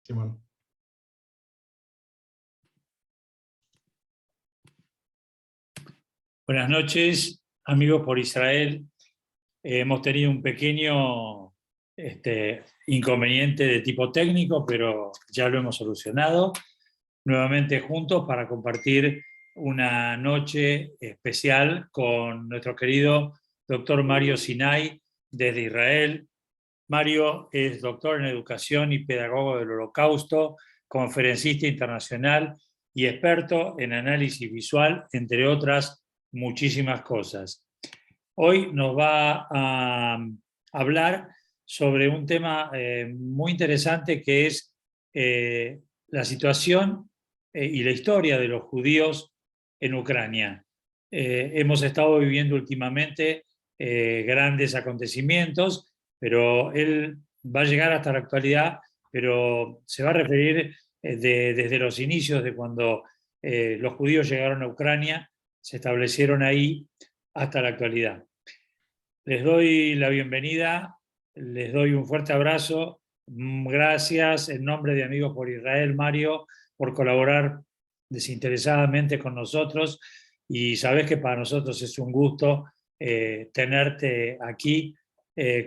Simón. Buenas noches, amigos por Israel. Hemos tenido un pequeño inconveniente de tipo técnico, pero ya lo hemos solucionado. Nuevamente juntos para compartir una noche especial con nuestro querido doctor Mario Sinai desde Israel. Mario es doctor en educación y pedagogo del Holocausto, conferencista internacional y experto en análisis visual, entre otras muchísimas cosas. Hoy nos va a hablar sobre un tema muy interesante que es la situación y la historia de los judíos en Ucrania. Hemos estado viviendo últimamente grandes acontecimientos, pero él va a llegar hasta la actualidad, pero se va a referir desde los inicios de cuando los judíos llegaron a Ucrania, se establecieron ahí hasta la actualidad. Les doy la bienvenida, les doy un fuerte abrazo. Gracias en nombre de Amigos por Israel, Mario, por colaborar desinteresadamente con nosotros, y sabes que para nosotros es un gusto tenerte aquí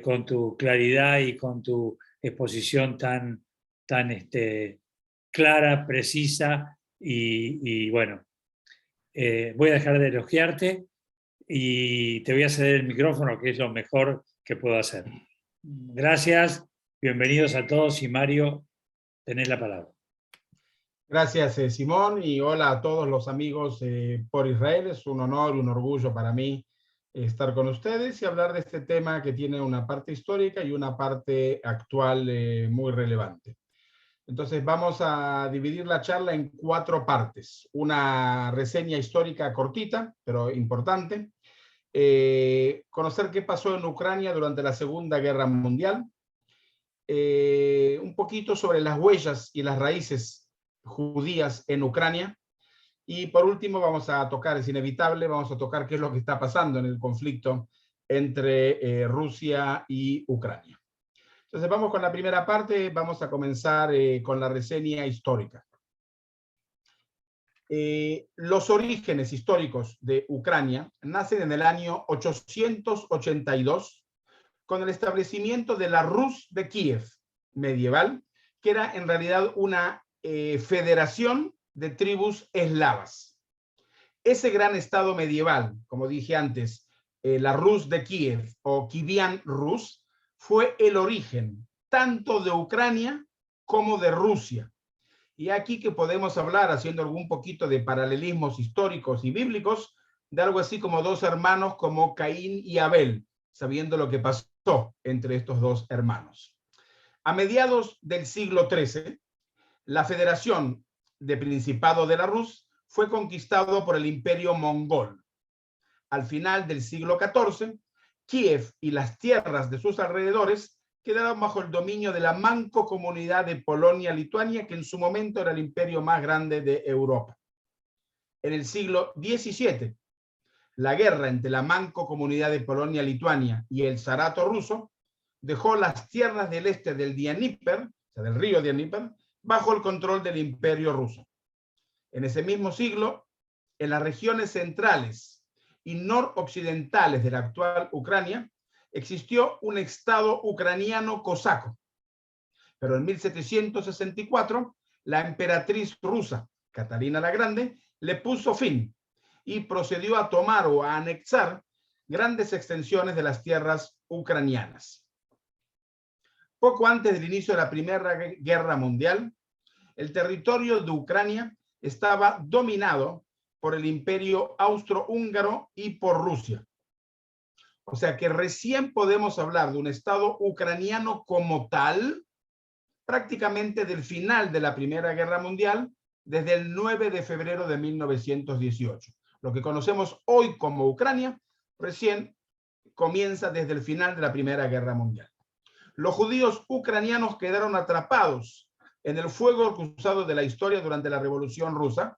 con tu claridad y con tu exposición tan clara, precisa y bueno, voy a dejar de elogiarte y te voy a ceder el micrófono, que es lo mejor que puedo hacer. Gracias, bienvenidos a todos y Mario, tenés la palabra. Gracias, Simón, y hola a todos los amigos por Israel. Es un honor, un orgullo para mí estar con ustedes y hablar de este tema que tiene una parte histórica y una parte actual muy relevante. Entonces vamos a dividir la charla en 4 partes. Una reseña histórica cortita, pero importante. Conocer qué pasó en Ucrania durante la Segunda Guerra Mundial. Un poquito sobre las huellas y las raíces judías en Ucrania. Y por último vamos a tocar, es inevitable, vamos a tocar qué es lo que está pasando en el conflicto entre Rusia y Ucrania. Entonces vamos con la primera parte, vamos a comenzar con la reseña histórica. Los orígenes históricos de Ucrania nacen en el año 882 con el establecimiento de la Rus de Kiev medieval, que era en realidad una federación de tribus eslavas. Ese gran estado medieval, como dije antes, la Rus de Kiev o Kievan Rus, fue el origen tanto de Ucrania como de Rusia. Y aquí que podemos hablar, haciendo algún poquito de paralelismos históricos y bíblicos, de algo así como 2 hermanos como Caín y Abel, sabiendo lo que pasó entre estos 2 hermanos. A mediados del siglo XIII, la Federación de Principado de la Rus fue conquistado por el Imperio Mongol. Al final del siglo XIV, Kiev y las tierras de sus alrededores quedaron bajo el dominio de la Mancomunidad de Polonia-Lituania, que en su momento era el imperio más grande de Europa. En el siglo XVII, la guerra entre la Mancomunidad de Polonia-Lituania y el zarato ruso dejó las tierras del este del Dnieper, o sea, del río Dnieper, bajo el control del imperio ruso. En ese mismo siglo, en las regiones centrales y noroccidentales de la actual Ucrania, existió un estado ucraniano cosaco. Pero en 1764, la emperatriz rusa, Catalina la Grande, le puso fin y procedió a tomar o a anexar grandes extensiones de las tierras ucranianas. Poco antes del inicio de la Primera Guerra Mundial, el territorio de Ucrania estaba dominado por el Imperio Austrohúngaro y por Rusia. O sea que recién podemos hablar de un Estado ucraniano como tal, prácticamente del final de la Primera Guerra Mundial, desde el 9 de febrero de 1918. Lo que conocemos hoy como Ucrania, recién comienza desde el final de la Primera Guerra Mundial. Los judíos ucranianos quedaron atrapados en el fuego cruzado de la historia durante la Revolución Rusa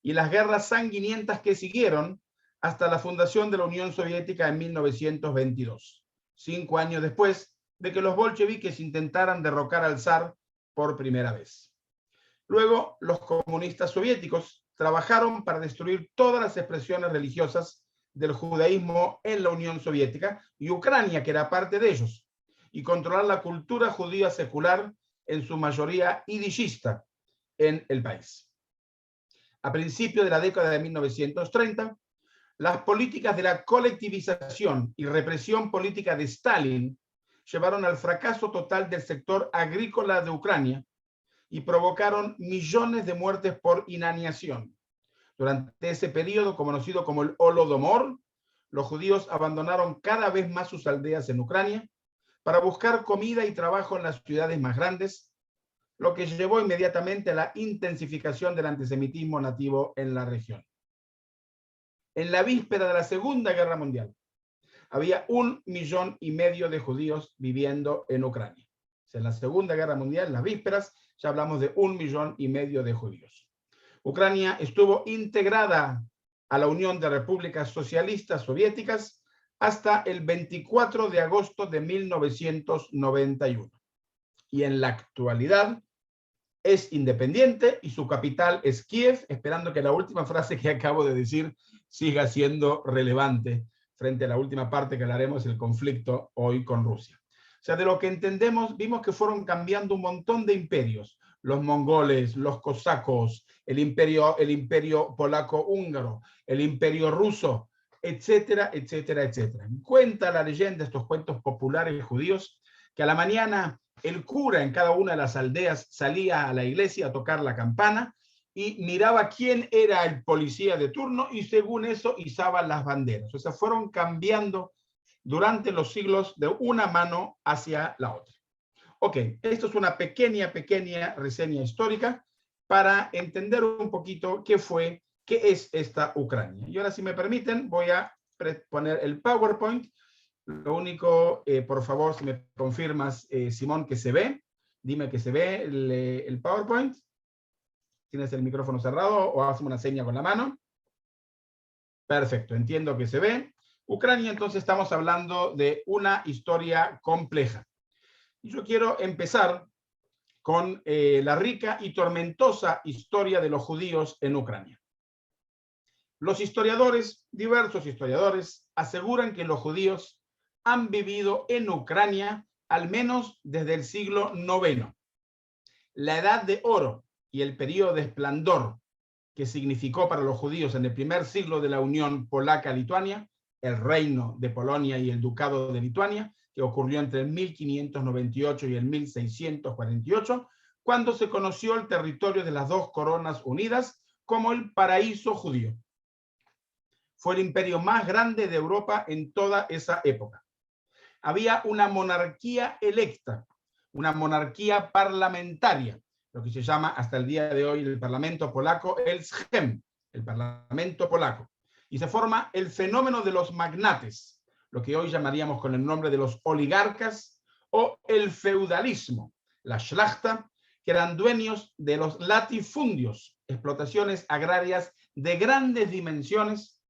y las guerras sanguinentas que siguieron hasta la fundación de la Unión Soviética en 1922, 5 años después de que los bolcheviques intentaran derrocar al zar por primera vez. Luego, los comunistas soviéticos trabajaron para destruir todas las expresiones religiosas del judaísmo en la Unión Soviética y Ucrania, que era parte de ellos, y controlar la cultura judía secular, en su mayoría yidishista, en el país. A principios de la década de 1930, las políticas de la colectivización y represión política de Stalin llevaron al fracaso total del sector agrícola de Ucrania y provocaron millones de muertes por inanición. Durante ese periodo, conocido como el Holodomor, los judíos abandonaron cada vez más sus aldeas en Ucrania para buscar comida y trabajo en las ciudades más grandes, lo que llevó inmediatamente a la intensificación del antisemitismo nativo en la región. En la víspera de la Segunda Guerra Mundial, había 1,5 millones de judíos viviendo en Ucrania. O sea, en la Segunda Guerra Mundial, en las vísperas, ya hablamos de 1,5 millones de judíos. Ucrania estuvo integrada a la Unión de Repúblicas Socialistas Soviéticas hasta el 24 de agosto de 1991. Y en la actualidad es independiente y su capital es Kiev, esperando que la última frase que acabo de decir siga siendo relevante frente a la última parte que hablaremos, el conflicto hoy con Rusia. O sea, de lo que entendemos, vimos que fueron cambiando un montón de imperios. Los mongoles, los cosacos, el imperio polaco-húngaro, el imperio ruso, etcétera, etcétera, etcétera. Cuenta la leyenda, estos cuentos populares judíos, que a la mañana el cura en cada una de las aldeas salía a la iglesia a tocar la campana y miraba quién era el policía de turno y según eso izaban las banderas. O sea, fueron cambiando durante los siglos de una mano hacia la otra. Ok, esto es una pequeña reseña histórica para entender un poquito qué es esta Ucrania. Y ahora, si me permiten, voy a poner el PowerPoint. Lo único, por favor, si me confirmas, Simón, que se ve. Dime que se ve el PowerPoint. ¿Tienes el micrófono cerrado o hazme una seña con la mano? Perfecto, entiendo que se ve. Ucrania, entonces, estamos hablando de una historia compleja. Yo quiero empezar con la rica y tormentosa historia de los judíos en Ucrania. Los historiadores, diversos historiadores, aseguran que los judíos han vivido en Ucrania al menos desde el siglo IX. La Edad de Oro y el periodo de esplendor que significó para los judíos en el primer siglo de la Unión Polaca-Lituania, el Reino de Polonia y el Ducado de Lituania, que ocurrió entre el 1598 y el 1648, cuando se conoció el territorio de las dos coronas unidas como el paraíso judío. Fue el imperio más grande de Europa en toda esa época. Había una monarquía electa, una monarquía parlamentaria, lo que se llama hasta el día de hoy el Parlamento polaco, el Sejm, el Parlamento polaco. Y se forma el fenómeno de los magnates, lo que hoy llamaríamos con el nombre de los oligarcas, o el feudalismo, la Schlachta, que eran dueños de los latifundios, explotaciones agrarias de grandes dimensiones,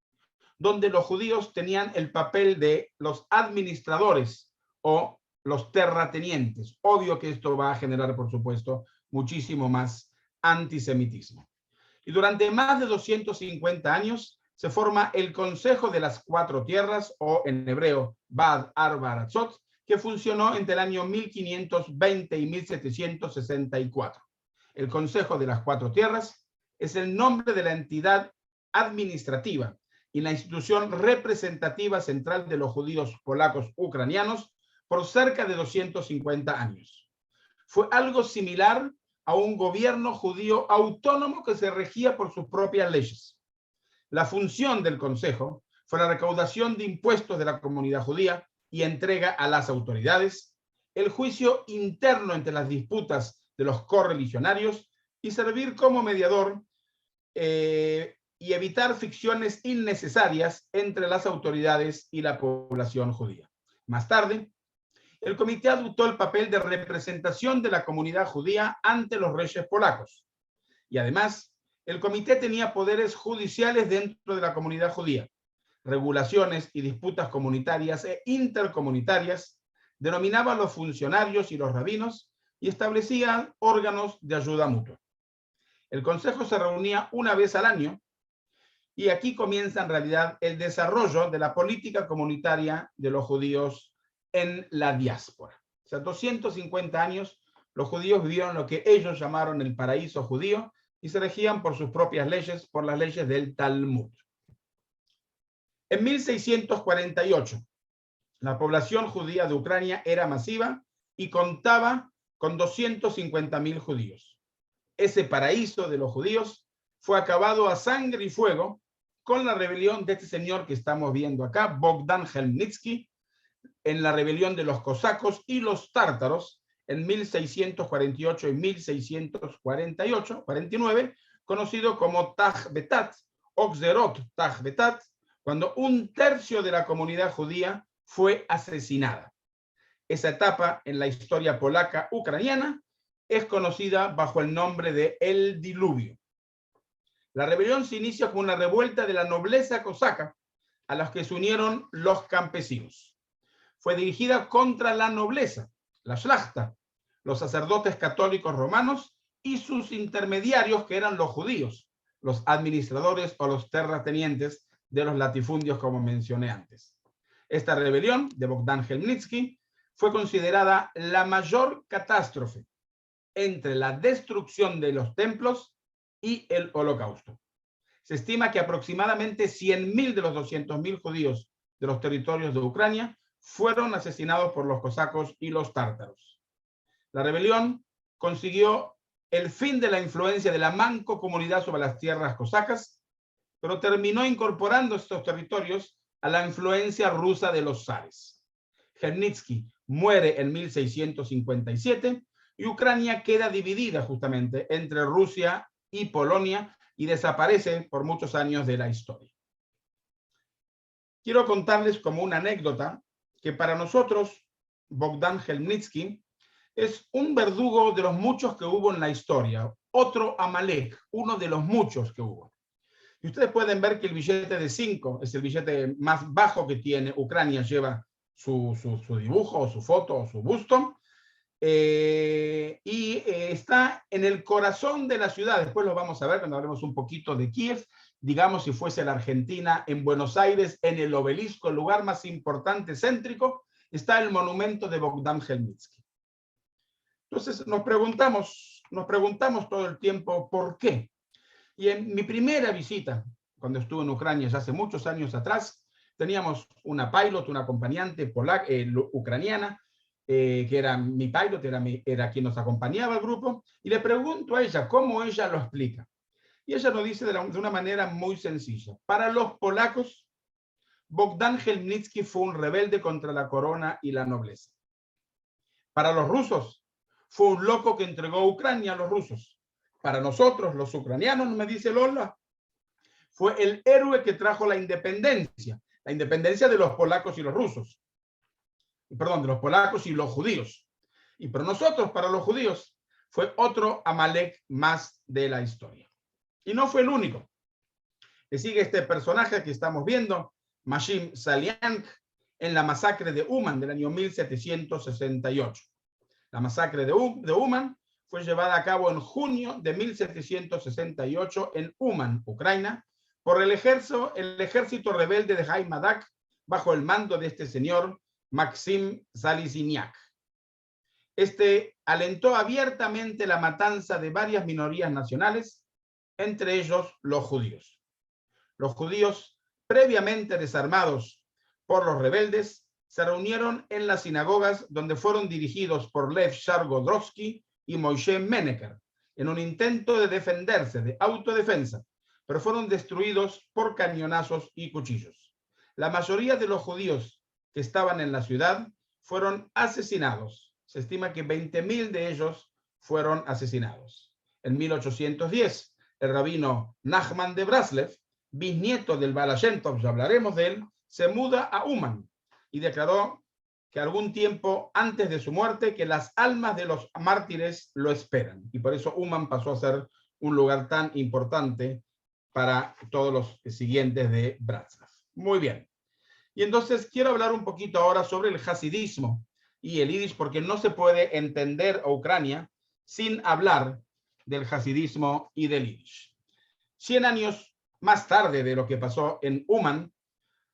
donde los judíos tenían el papel de los administradores o los terratenientes. Obvio que esto va a generar, por supuesto, muchísimo más antisemitismo. Y durante más de 250 años se forma el Consejo de las Cuatro Tierras, o en hebreo, Bad Arba Aratzot, que funcionó entre el año 1520 y 1764. El Consejo de las Cuatro Tierras es el nombre de la entidad administrativa y la institución representativa central de los judíos polacos ucranianos por cerca de 250 años. Fue algo similar a un gobierno judío autónomo que se regía por sus propias leyes. La función del Consejo fue la recaudación de impuestos de la comunidad judía y entrega a las autoridades, el juicio interno entre las disputas de los correligionarios y servir como mediador y evitar fricciones innecesarias entre las autoridades y la población judía. Más tarde, el comité adoptó el papel de representación de la comunidad judía ante los reyes polacos. Y además, el comité tenía poderes judiciales dentro de la comunidad judía, regulaciones y disputas comunitarias e intercomunitarias, denominaba a los funcionarios y los rabinos y establecían órganos de ayuda mutua. El Consejo se reunía una vez al año y aquí comienza en realidad el desarrollo de la política comunitaria de los judíos en la diáspora. O sea, 250 años los judíos vivieron lo que ellos llamaron el paraíso judío y se regían por sus propias leyes, por las leyes del Talmud. En 1648, la población judía de Ucrania era masiva y contaba con 250.000 judíos. Ese paraíso de los judíos fue acabado a sangre y fuego con la rebelión de este señor que estamos viendo acá, Bogdan Khmelnytsky, en la rebelión de los cosacos y los tártaros en 1648 y 1649, conocido como Taj Betat o Gzerot Taj Betat, cuando un tercio de la comunidad judía fue asesinada. Esa etapa en la historia polaca ucraniana es conocida bajo el nombre de El Diluvio. La rebelión se inicia con una revuelta de la nobleza cosaca a los que se unieron los campesinos. Fue dirigida contra la nobleza, la Shlachta, los sacerdotes católicos romanos y sus intermediarios, que eran los judíos, los administradores o los terratenientes de los latifundios, como mencioné antes. Esta rebelión de Bogdan Khmelnytsky fue considerada la mayor catástrofe entre la destrucción de los templos y el Holocausto. Se estima que aproximadamente 100.000 de los 200.000 judíos de los territorios de Ucrania fueron asesinados por los cosacos y los tártaros. La rebelión consiguió el fin de la influencia de la mancomunidad sobre las tierras cosacas, pero terminó incorporando estos territorios a la influencia rusa de los zares. Khmelnytsky muere en 1657 y Ucrania queda dividida justamente entre Rusia y Polonia y desaparece por muchos años de la historia. Quiero contarles como una anécdota que para nosotros Bogdan Khmelnytsky es un verdugo de los muchos que hubo en la historia, otro Amalek, uno de los muchos que hubo. Y ustedes pueden ver que el billete de 5 es el billete más bajo que tiene Ucrania, lleva su dibujo, su foto, su busto, está en el corazón de la ciudad. Después lo vamos a ver cuando hablemos un poquito de Kiev, digamos si fuese la Argentina, en Buenos Aires, en el obelisco, el lugar más importante, céntrico, está el monumento de Bogdan Khmelnytsky. Entonces nos preguntamos todo el tiempo ¿por qué? Y en mi primera visita, cuando estuve en Ucrania ya hace muchos años atrás, teníamos una pilot, una acompañante ucraniana, que era mi pilot, era quien nos acompañaba al grupo, y le pregunto a ella cómo ella lo explica. Y ella nos dice de una manera muy sencilla. Para los polacos, Bogdan Khmelnytsky fue un rebelde contra la corona y la nobleza. Para los rusos, fue un loco que entregó Ucrania a los rusos. Para nosotros, los ucranianos, me dice Lola, fue el héroe que trajo la independencia de los polacos y los rusos. Perdón, de los polacos y los judíos. Y para nosotros, para los judíos, fue otro Amalek más de la historia. Y no fue el único. Le sigue este personaje que estamos viendo, Maxim Saliank, en la masacre de Uman del año 1768. La masacre de Uman fue llevada a cabo en junio de 1768 en Uman, Ucrania, por el ejército rebelde de Haimadak bajo el mando de este señor Maxim Zaliziniak. Este alentó abiertamente la matanza de varias minorías nacionales, entre ellos los judíos. Los judíos, previamente desarmados por los rebeldes, se reunieron en las sinagogas donde fueron dirigidos por Lev Shargodrovsky y Moishe Meneker en un intento de defenderse, de autodefensa, pero fueron destruidos por cañonazos y cuchillos. La mayoría de los judíos que estaban en la ciudad fueron asesinados. Se estima que 20.000 de ellos fueron asesinados. En 1810, el rabino Nachman de Breslev, bisnieto del Baal Shem Tov, ya hablaremos de él, se muda a Uman y declaró que algún tiempo antes de su muerte que las almas de los mártires lo esperan. Y por eso Uman pasó a ser un lugar tan importante para todos los siguientes de Breslev. Muy bien. Y entonces quiero hablar un poquito ahora sobre el hasidismo y el Yiddish, porque no se puede entender a Ucrania sin hablar del hasidismo y del Yiddish. 100 años más tarde de lo que pasó en Uman,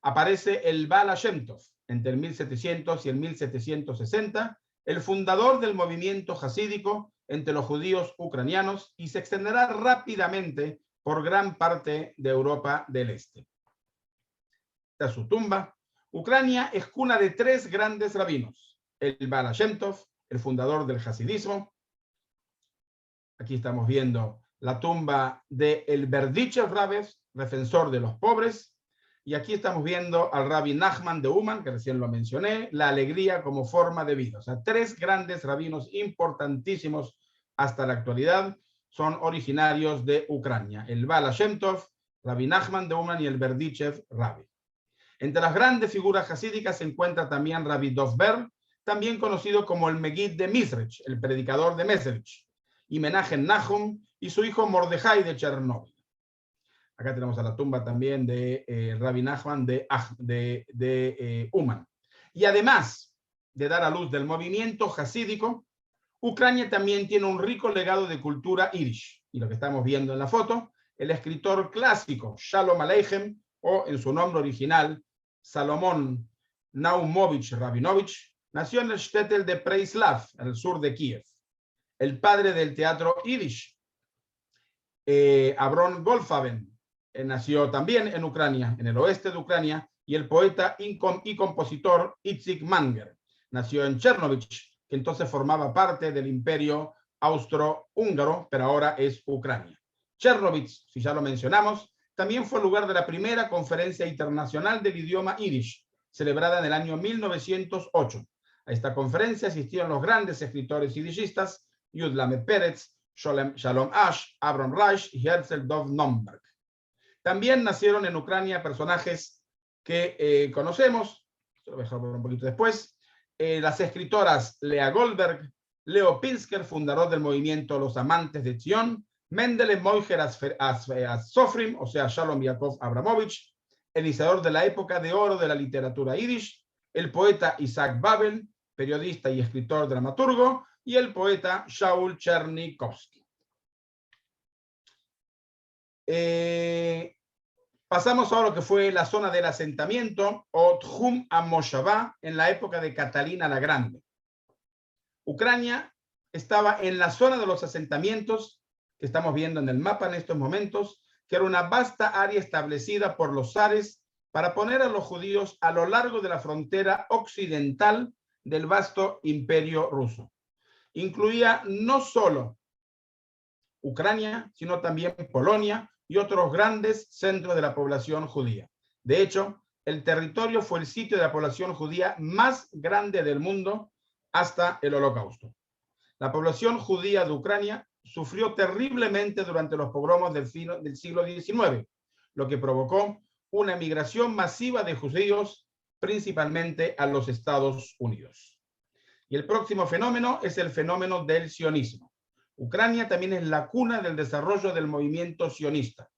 aparece el Baal Shem Tov, entre el 1700 y el 1760, el fundador del movimiento hasídico entre los judíos ucranianos, y se extenderá rápidamente por gran parte de Europa del Este. Esta es su tumba. Ucrania es cuna de 3 grandes rabinos: el Baal Shem Tov, el fundador del hasidismo. Aquí estamos viendo la tumba de el Berdichev Rebbe, defensor de los pobres. Y aquí estamos viendo al Rabbi Nachman de Uman, que recién lo mencioné, la alegría como forma de vida. O sea, 3 grandes rabinos importantísimos hasta la actualidad son originarios de Ucrania: el Baal Shem Tov, Rabbi Nachman de Uman y el Berdichev Rebbe. Entre las grandes figuras hasídicas se encuentra también Rabbi Dov Ber, también conocido como el Megid de Mizrech, el predicador de Mezrich, y Menachem Nahum y su hijo Mordejai de Chernóbil. Acá tenemos a la tumba también de Rabbi Nachman de Uman. Y además de dar a luz del movimiento hasídico, Ucrania también tiene un rico legado de cultura yiddish. Y lo que estamos viendo en la foto, el escritor clásico Shalom Aleichem, o en su nombre original, Salomón Naumovich Rabinovich, nació en el shtetl de Preislav, en el sur de Kiev. El padre del teatro yiddish, Avron Goldfaben, nació también en Ucrania, en el oeste de Ucrania, y el poeta y compositor Itzik Manger nació en Chernovich, que entonces formaba parte del imperio austro-húngaro, pero ahora es Ucrania. Chernovich, si ya lo mencionamos, también fue el lugar de la primera conferencia internacional del idioma yiddish, celebrada en el año 1908. A esta conferencia asistieron los grandes escritores yiddishistas Yud Lamed Peretz, Shalom Ash, Avram Reich y Herzl Dov Nomberg. También nacieron en Ucrania personajes que conocemos, se lo voy a dejar un poquito después, las escritoras Lea Goldberg, Leo Pinsker, fundador del movimiento Los Amantes de Zion, Mendele Moijer Sofrim, o sea, Shalom Yaakov Abramovich, el iniciador de la época de oro de la literatura yiddish, el poeta Isaac Babel, periodista y escritor dramaturgo, y el poeta Shaul Chernikovsky. Pasamos ahora a lo que fue la zona del asentamiento, o Tjum Amoshavá, en la época de Catalina la Grande. Ucrania estaba en la zona de los asentamientos que estamos viendo en el mapa en estos momentos, que era una vasta área establecida por los zares para poner a los judíos a lo largo de la frontera occidental del vasto imperio ruso. Incluía no solo Ucrania, sino también Polonia y otros grandes centros de la población judía. De hecho, el territorio fue el sitio de la población judía más grande del mundo hasta el Holocausto. La población judía de Ucrania sufrió terriblemente durante los pogromos del siglo XIX, lo que provocó una migración masiva de judíos, principalmente a los Estados Unidos. Y el próximo fenómeno es el fenómeno del sionismo. Ucrania también es la cuna del desarrollo del movimiento sionista.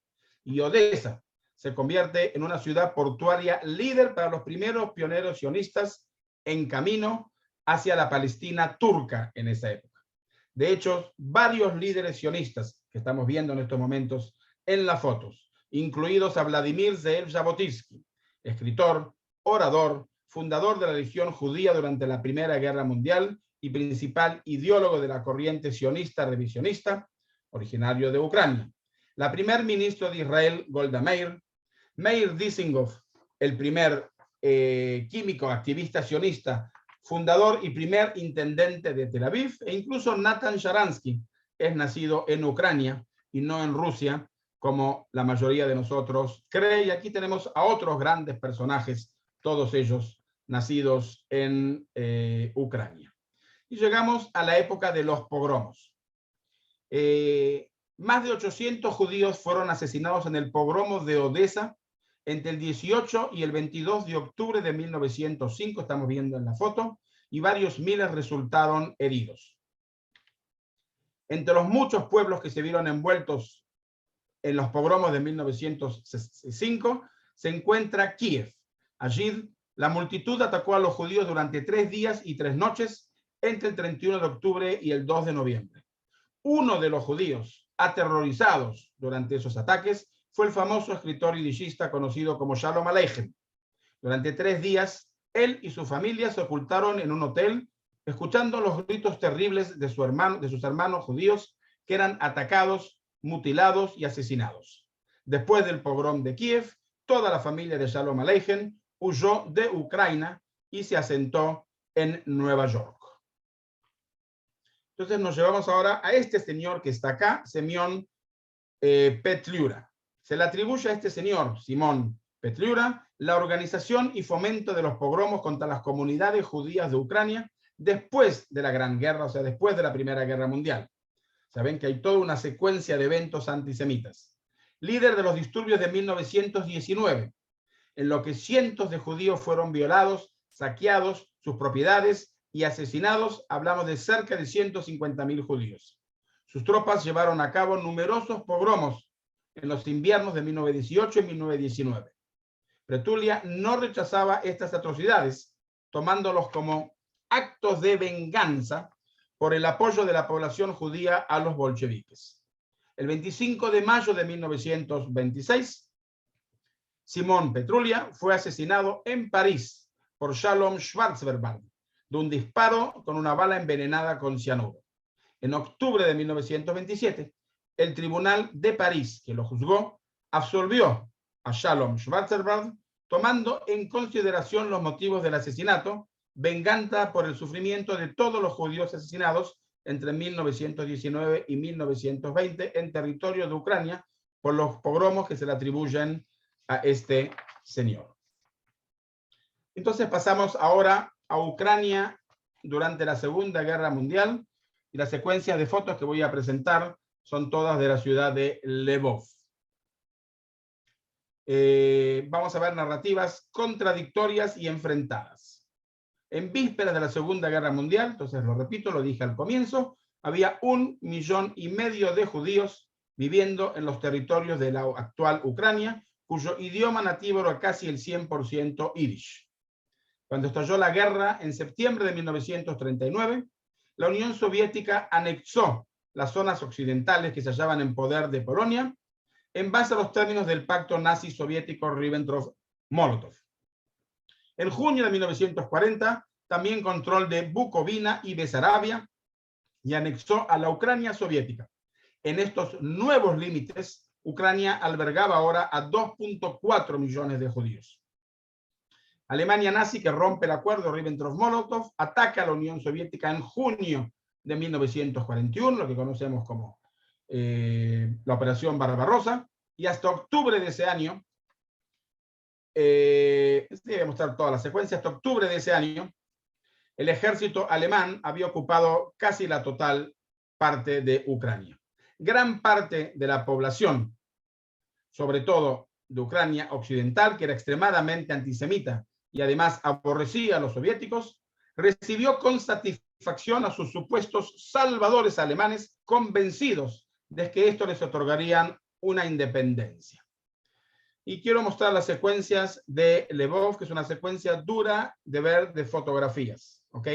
Y Odessa se convierte en una ciudad portuaria líder para los primeros pioneros sionistas en camino hacia la Palestina turca en esa época. De hecho, varios líderes sionistas que estamos viendo en estos momentos en las fotos, incluidos a Vladimir Ze'ev Jabotinsky, escritor, orador, fundador de la religión judía durante la Primera Guerra Mundial y principal ideólogo de la corriente sionista revisionista, originario de Ucrania. La primer ministro de Israel, Golda Meir, Meir Dizengoff, el primer químico activista sionista, fundador y primer intendente de Tel Aviv, e incluso Natan Sharansky es nacido en Ucrania y no en Rusia, como la mayoría de nosotros cree. Y aquí tenemos a otros grandes personajes, todos ellos nacidos en Ucrania. Y llegamos a la época de los pogromos. Más de 800 judíos fueron asesinados en el pogromo de Odessa entre el 18 y el 22 de octubre de 1905, estamos viendo en la foto, y varios miles resultaron heridos. Entre los muchos pueblos que se vieron envueltos en los pogromos de 1905, se encuentra Kiev. Allí La multitud atacó a los judíos durante 3 días y 3 noches entre el 31 de octubre y el 2 de noviembre. Uno de los judíos aterrorizados durante esos ataques fue el famoso escritor yidishista conocido como Shalom Aleichem. Durante 3 días, él y su familia se ocultaron en un hotel, escuchando los gritos terribles de sus hermanos judíos que eran atacados, mutilados y asesinados. Después del pogrom de Kiev, toda la familia de Shalom Aleichem huyó de Ucrania y se asentó en Nueva York. Entonces nos llevamos ahora a este señor que está acá, Simeón Petliura. Se le atribuye a este señor, Simón Petliura, la organización y fomento de los pogromos contra las comunidades judías de Ucrania después de la Gran Guerra, o sea, después de la Primera Guerra Mundial. Saben que hay toda una secuencia de eventos antisemitas. Líder de los disturbios de 1919, en lo que cientos de judíos fueron violados, saqueados, sus propiedades y asesinados, hablamos de cerca de 150.000 judíos. Sus tropas llevaron a cabo numerosos pogromos en los inviernos de 1918 y 1919. Petliura no rechazaba estas atrocidades, tomándolos como actos de venganza por el apoyo de la población judía a los bolcheviques. El 25 de mayo de 1926, Simón Petliura fue asesinado en París por Shalom Schwarzberg de un disparo con una bala envenenada con cianuro. En octubre de 1927, el Tribunal de París, que lo juzgó, absolvió a Shalom Schwarzberg, tomando en consideración los motivos del asesinato, venganza por el sufrimiento de todos los judíos asesinados entre 1919 y 1920 en territorio de Ucrania por los pogromos que se le atribuyen a este señor. Entonces pasamos ahora a Ucrania durante la Segunda Guerra Mundial, y la secuencia de fotos que voy a presentar son todas de la ciudad de Lvov. Vamos a ver narrativas contradictorias y enfrentadas. En vísperas de la Segunda Guerra Mundial, entonces lo repito, lo dije al comienzo, había 1,5 millones de judíos viviendo en los territorios de la actual Ucrania, cuyo idioma nativo era casi el 100% yiddish. Cuando estalló la guerra en septiembre de 1939, la Unión Soviética anexó las zonas occidentales que se hallaban en poder de Polonia en base a los términos del pacto nazi-soviético Ribbentrop-Molotov. En junio de 1940, también control de Bukovina y Besarabia y anexó a la Ucrania soviética. En estos nuevos límites, Ucrania albergaba ahora a 2,4 millones de judíos. Alemania nazi, que rompe el acuerdo Ribbentrop-Molotov, ataca a la Unión Soviética en junio de 1941, lo que conocemos como la Operación Barbarossa, y hasta octubre de ese año, voy a mostrar toda la secuencia, hasta octubre de ese año, el ejército alemán había ocupado casi la total parte de Ucrania. Gran parte de la población, sobre todo de Ucrania occidental, que era extremadamente antisemita y además aborrecía a los soviéticos, recibió con satisfacción a sus supuestos salvadores alemanes, convencidos de que esto les otorgaría una independencia. Y quiero mostrar las secuencias de Lvov, que es una secuencia dura de ver de fotografías, ¿ok?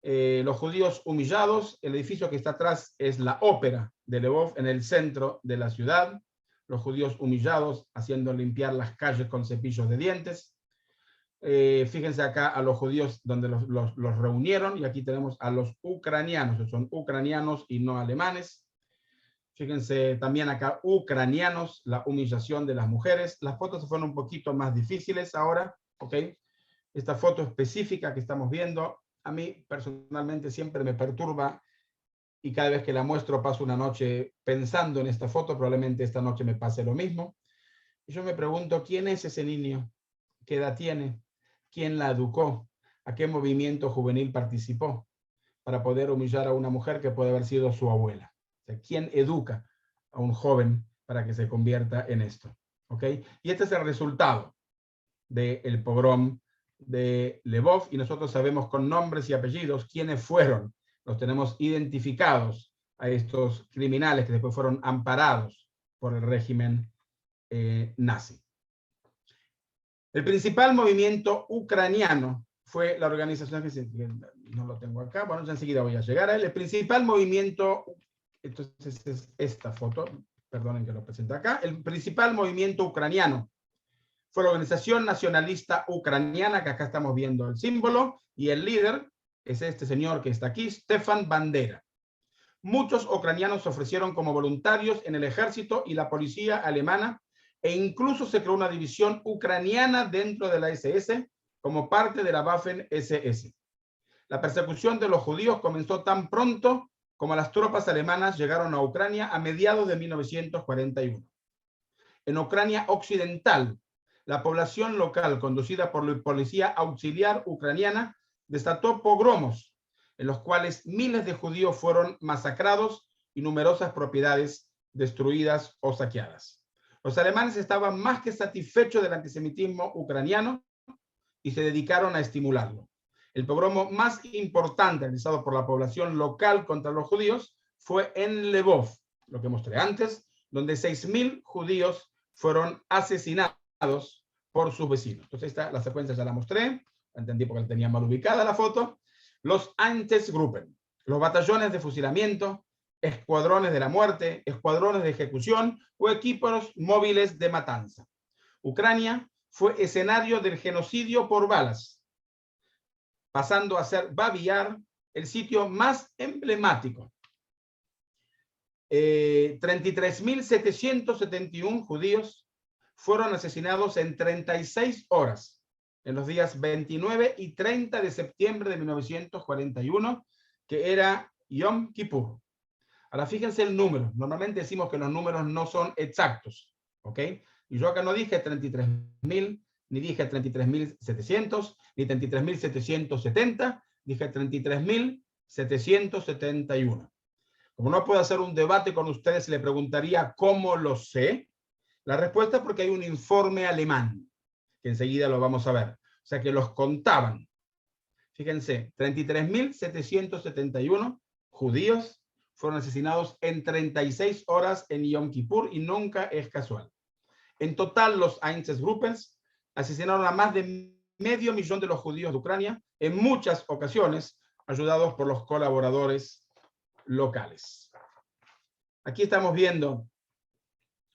Los judíos humillados, el edificio que está atrás es la ópera de Lvov en el centro de la ciudad, los judíos humillados haciendo limpiar las calles con cepillos de dientes. Fíjense acá a los judíos donde los reunieron, y aquí tenemos a los ucranianos, que son ucranianos y no alemanes. Fíjense también acá ucranianos, la humillación de las mujeres. Las fotos se fueron un poquito más difíciles ahora, ¿ok? Esta foto específica que estamos viendo, a mí personalmente siempre me perturba, y cada vez que la muestro paso una noche pensando en esta foto. Probablemente esta noche me pase lo mismo. Y yo me pregunto, ¿quién es ese niño? ¿Qué edad tiene? ¿Quién la educó? ¿A qué movimiento juvenil participó para poder humillar a una mujer que puede haber sido su abuela? O sea, ¿quién educa a un joven para que se convierta en esto? ¿Ok? Y este es el resultado del pogrom de Lvov, y nosotros sabemos con nombres y apellidos quiénes fueron. Los tenemos identificados a estos criminales que después fueron amparados por el régimen nazi. El principal movimiento ucraniano fue la organización que no lo tengo acá, bueno, ya enseguida voy a llegar a él. El principal movimiento, entonces es esta foto, perdonen que lo presente acá, el principal movimiento ucraniano fue la Organización Nacionalista Ucraniana, que acá estamos viendo el símbolo, y el líder es este señor que está aquí, Stefan Bandera. Muchos ucranianos se ofrecieron como voluntarios en el ejército y la policía alemana, e incluso se creó una división ucraniana dentro de la SS como parte de la Waffen-SS. La persecución de los judíos comenzó tan pronto como las tropas alemanas llegaron a Ucrania a mediados de 1941. En Ucrania occidental, la población local, conducida por la policía auxiliar ucraniana, desató pogromos, en los cuales miles de judíos fueron masacrados y numerosas propiedades destruidas o saqueadas. Los alemanes estaban más que satisfechos del antisemitismo ucraniano y se dedicaron a estimularlo. El pogromo más importante realizado por la población local contra los judíos fue en Lvov, lo que mostré antes, donde 6.000 judíos fueron asesinados por sus vecinos. Entonces la secuencia ya la mostré, entendí porque tenía mal ubicada la foto. Los Einsatzgruppen, los batallones de fusilamiento, escuadrones de la muerte, escuadrones de ejecución o equipos móviles de matanza. Ucrania fue escenario del genocidio por balas, pasando a ser Babi Yar el sitio más emblemático. 33.771 judíos fueron asesinados en 36 horas, en los días 29 y 30 de septiembre de 1941, que era Yom Kippur. Ahora fíjense el número. Normalmente decimos que los números no son exactos, ¿ok? Y yo acá no dije 33.000, ni dije 33.700, ni 33.770, dije 33.771. Como no puedo hacer un debate con ustedes, le preguntaría cómo lo sé. La respuesta es porque hay un informe alemán, que enseguida lo vamos a ver. O sea que los contaban. Fíjense, 33.771 judíos fueron asesinados en 36 horas en Yom Kippur y nunca es casual. En total, los Einsatzgruppen asesinaron a más de 500.000 de los judíos de Ucrania, en muchas ocasiones ayudados por los colaboradores locales. Aquí estamos viendo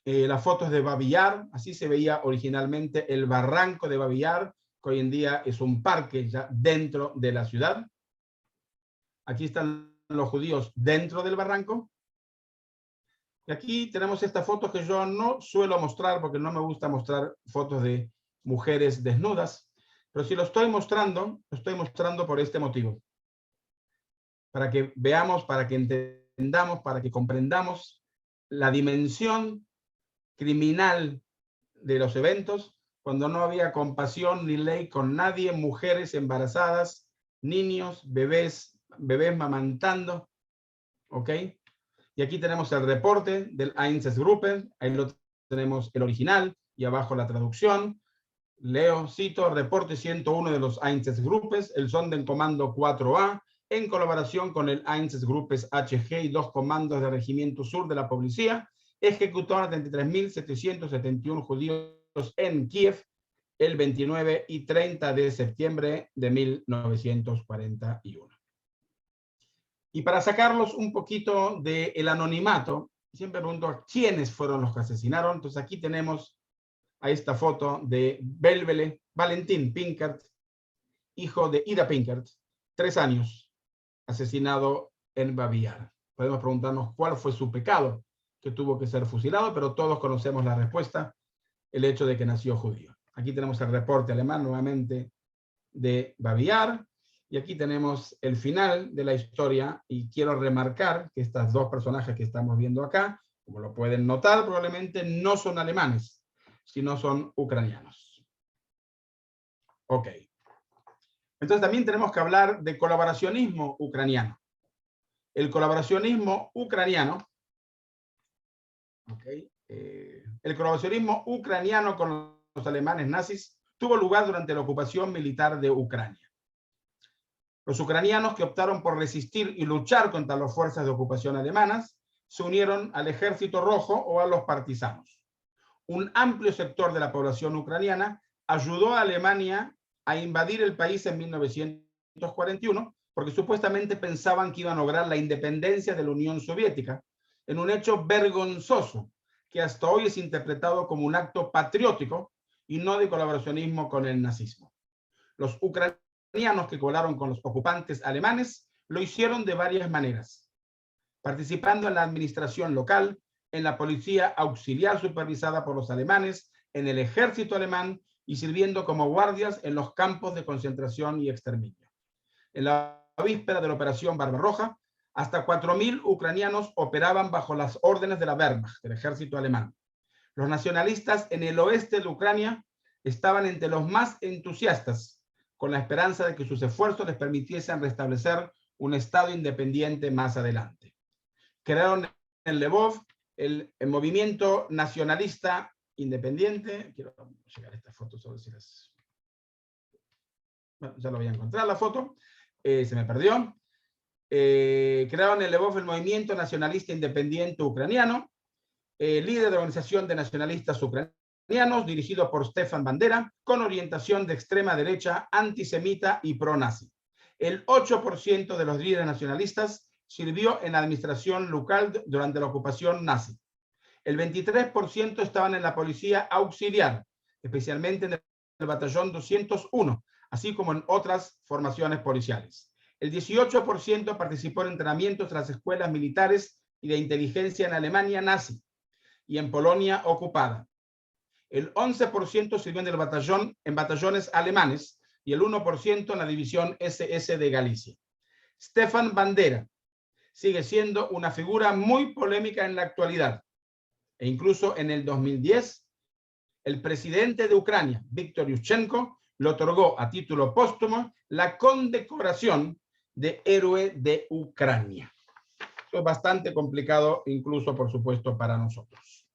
las fotos de Babi Yar. Así se veía originalmente el barranco de Babi Yar, que hoy en día es un parque ya dentro de la ciudad. Aquí están los judíos dentro del barranco. Y aquí tenemos esta foto que yo no suelo mostrar porque no me gusta mostrar fotos de mujeres desnudas, pero si lo estoy mostrando por este motivo. Para que veamos, para que entendamos, para que comprendamos la dimensión criminal de los eventos, cuando no había compasión ni ley con nadie, mujeres embarazadas, niños, bebés mamantando, ¿ok? Y aquí tenemos el reporte del Einsatzgruppen, ahí lo tenemos el original y abajo la traducción. Leo, cito, reporte 101 de los Einsatzgruppen, el Sonderkommando 4A, en colaboración con el Einsatzgruppen HG y 2 comandos del Regimiento Sur de la Policía, ejecutaron a 33.771 judíos en Kiev el 29 y 30 de septiembre de 1941. Y para sacarlos un poquito del anonimato, siempre pregunto quiénes fueron los que asesinaron. Entonces aquí tenemos a esta foto de Belvele Valentín Pinkert, hijo de Ida Pinkert, 3 años, asesinado en Babi Yar. Podemos preguntarnos cuál fue su pecado, que tuvo que ser fusilado, pero todos conocemos la respuesta, el hecho de que nació judío. Aquí tenemos el reporte alemán nuevamente de Babi Yar, y aquí tenemos el final de la historia, y quiero remarcar que estos 2 personajes que estamos viendo acá, como lo pueden notar, probablemente no son alemanes, sino son ucranianos. Ok. Entonces también tenemos que hablar de colaboracionismo ucraniano. El colaboracionismo ucraniano, el colaboracionismo ucraniano con los alemanes nazis tuvo lugar durante la ocupación militar de Ucrania. Los ucranianos que optaron por resistir y luchar contra las fuerzas de ocupación alemanas se unieron al Ejército Rojo o a los partisanos. Un amplio sector de la población ucraniana ayudó a Alemania a invadir el país en 1941 porque supuestamente pensaban que iban a lograr la independencia de la Unión Soviética, en un hecho vergonzoso que hasta hoy es interpretado como un acto patriótico y no de colaboracionismo con el nazismo. Los ucranianos que colaboraron con los ocupantes alemanes lo hicieron de varias maneras, participando en la administración local, en la policía auxiliar supervisada por los alemanes, en el ejército alemán y sirviendo como guardias en los campos de concentración y exterminio. En la víspera de la Operación Barbarroja, hasta 4.000 ucranianos operaban bajo las órdenes de la Wehrmacht, del ejército alemán. Los nacionalistas en el oeste de Ucrania estaban entre los más entusiastas, con la esperanza de que sus esfuerzos les permitiesen restablecer un Estado independiente más adelante. Crearon en Lvov el movimiento nacionalista independiente. Quiero llegar a esta foto solo si las... Bueno, ya lo voy a encontrar la foto. Se me perdió. Crearon en Lvov el movimiento nacionalista independiente ucraniano, líder de la organización de nacionalistas ucranianos, dirigido por Stefan Bandera, con orientación de extrema derecha, antisemita y pro-nazi. El 8% de los líderes nacionalistas sirvió en la administración local durante la ocupación nazi. El 23% estaban en la policía auxiliar, especialmente en el batallón 201, así como en otras formaciones policiales. El 18% participó en entrenamientos en las escuelas militares y de inteligencia en Alemania nazi y en Polonia ocupada. El 11% sirvió en el batallón, en batallones alemanes, y el 1% en la división SS de Galicia. Stefan Bandera sigue siendo una figura muy polémica en la actualidad. E incluso en el 2010, el presidente de Ucrania, Víctor Yushchenko, le otorgó a título póstumo la condecoración de héroe de Ucrania. Esto es bastante complicado, incluso, por supuesto, para nosotros.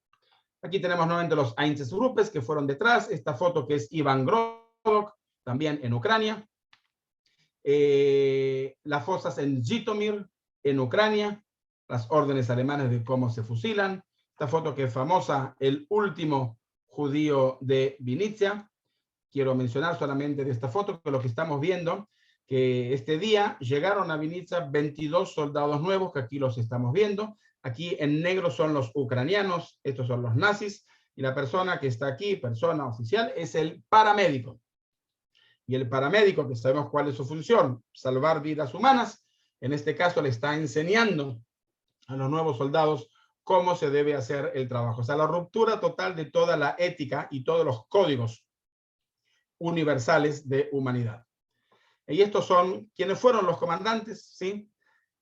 Aquí tenemos nuevamente los Einsatzgruppen que fueron detrás. Esta foto que es Iván Grodok, también en Ucrania. Las fosas en Zhytomyr, en Ucrania. Las órdenes alemanas de cómo se fusilan. Esta foto que es famosa, el último judío de Vinnytsia. Quiero mencionar solamente de esta foto que lo que estamos viendo, que este día llegaron a Vinnytsia 22 soldados nuevos, que aquí los estamos viendo. Aquí en negro son los ucranianos, estos son los nazis, y la persona que está aquí, persona oficial, es el paramédico. Y el paramédico, que sabemos cuál es su función, salvar vidas humanas, en este caso le está enseñando a los nuevos soldados cómo se debe hacer el trabajo. O sea, la ruptura total de toda la ética y todos los códigos universales de humanidad. Y estos son quienes fueron los comandantes, ¿sí?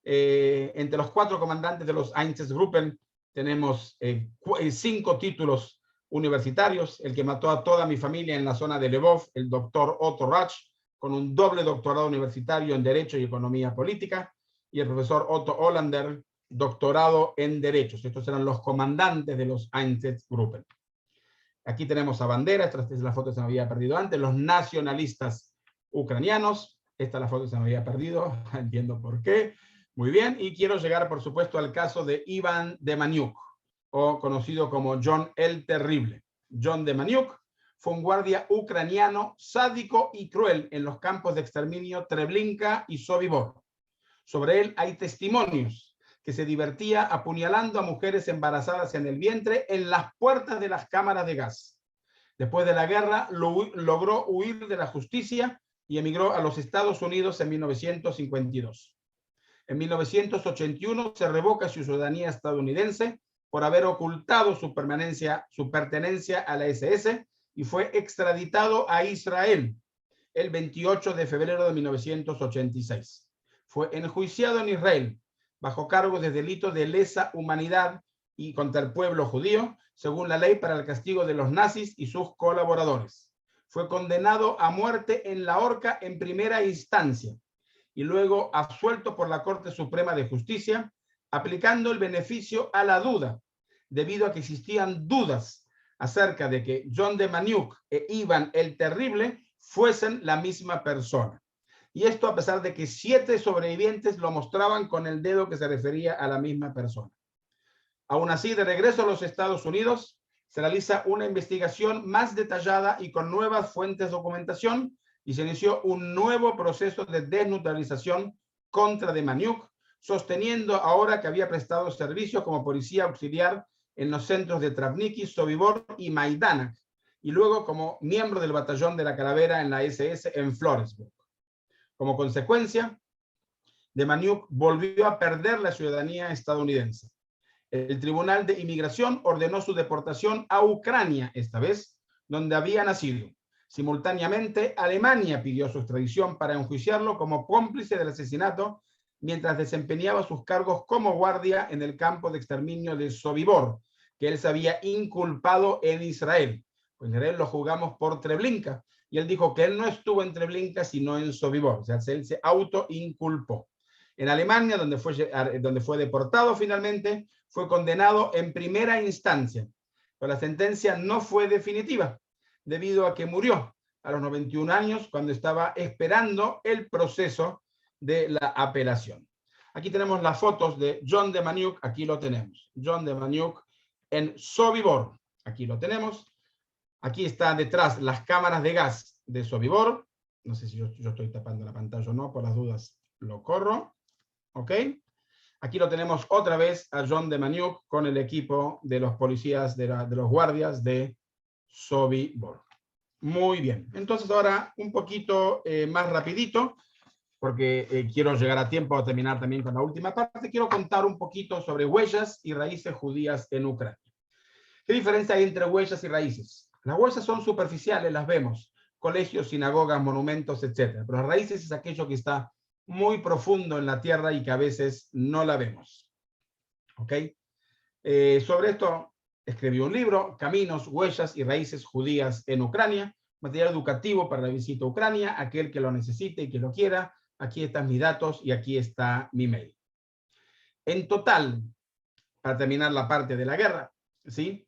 Entre los 4 comandantes de los Einsatzgruppen tenemos 5 títulos universitarios. El que mató a toda mi familia en la zona de Lvov, el doctor Otto Ratsch, con un doble doctorado universitario en Derecho y Economía Política, y el profesor Otto Hollander, doctorado en Derechos. Estos eran los comandantes de los Einsatzgruppen. Aquí tenemos a Bandera, esta es la foto que se me había perdido antes, los nacionalistas ucranianos. Esta es la foto que se me había perdido, entiendo por qué. Muy bien, y quiero llegar, por supuesto, al caso de Ivan Demaniuk, o conocido como John el Terrible. John Demaniuk fue un guardia ucraniano sádico y cruel en los campos de exterminio Treblinka y Sobibor. Sobre él hay testimonios que se divertía apuñalando a mujeres embarazadas en el vientre en las puertas de las cámaras de gas. Después de la guerra logró huir de la justicia y emigró a los Estados Unidos en 1952. En 1981 se revoca su ciudadanía estadounidense por haber ocultado su pertenencia a la SS y fue extraditado a Israel el 28 de febrero de 1986. Fue enjuiciado en Israel bajo cargos de delitos de lesa humanidad y contra el pueblo judío, según la ley para el castigo de los nazis y sus colaboradores. Fue condenado a muerte en la horca en primera instancia y luego absuelto por la Corte Suprema de Justicia, aplicando el beneficio a la duda, debido a que existían dudas acerca de que John Demaniuk e Iván el Terrible fuesen la misma persona. Y esto a pesar de que 7 sobrevivientes lo mostraban con el dedo que se refería a la misma persona. Aún así, de regreso a los Estados Unidos, se realiza una investigación más detallada y con nuevas fuentes de documentación y se inició un nuevo proceso de desneutralización contra Demjanjuk, sosteniendo ahora que había prestado servicio como policía auxiliar en los centros de Travniki, Sobibor y Majdanek, y luego como miembro del batallón de la Calavera en la SS en Florensburg. Como consecuencia, Demjanjuk volvió a perder la ciudadanía estadounidense. El Tribunal de Inmigración ordenó su deportación a Ucrania, esta vez, donde había nacido. Simultáneamente, Alemania pidió su extradición para enjuiciarlo como cómplice del asesinato mientras desempeñaba sus cargos como guardia en el campo de exterminio de Sobibor, que él se había inculpado en Israel. Pues en Israel lo juzgamos por Treblinka, y él dijo que él no estuvo en Treblinka, sino en Sobibor. O sea, él se autoinculpó. En Alemania, donde fue deportado finalmente, fue condenado en primera instancia, pero la sentencia no fue definitiva, debido a que murió a los 91 años cuando estaba esperando el proceso de la apelación. Aquí tenemos las fotos de John Demjanjuk, aquí lo tenemos. John Demjanjuk en Sobibor, aquí lo tenemos. Aquí está detrás las cámaras de gas de Sobibor. No sé si yo estoy tapando la pantalla o no, por las dudas lo corro. ¿Ok? Aquí lo tenemos otra vez a John Demjanjuk con el equipo de los policías, de los guardias de Sobibor. Muy bien. Entonces ahora un poquito más rapidito, porque quiero llegar a tiempo a terminar también con la última parte. Quiero contar un poquito sobre huellas y raíces judías en Ucrania. ¿Qué diferencia hay entre huellas y raíces? Las huellas son superficiales, las vemos. Colegios, sinagogas, monumentos, etc. Pero las raíces es aquello que está muy profundo en la tierra y que a veces no la vemos. ¿Ok? Sobre esto escribí un libro, Caminos, Huellas y Raíces Judías en Ucrania, material educativo para la visita a Ucrania, aquel que lo necesite y que lo quiera. Aquí están mis datos y aquí está mi mail. En total, para terminar la parte de la guerra, ¿sí?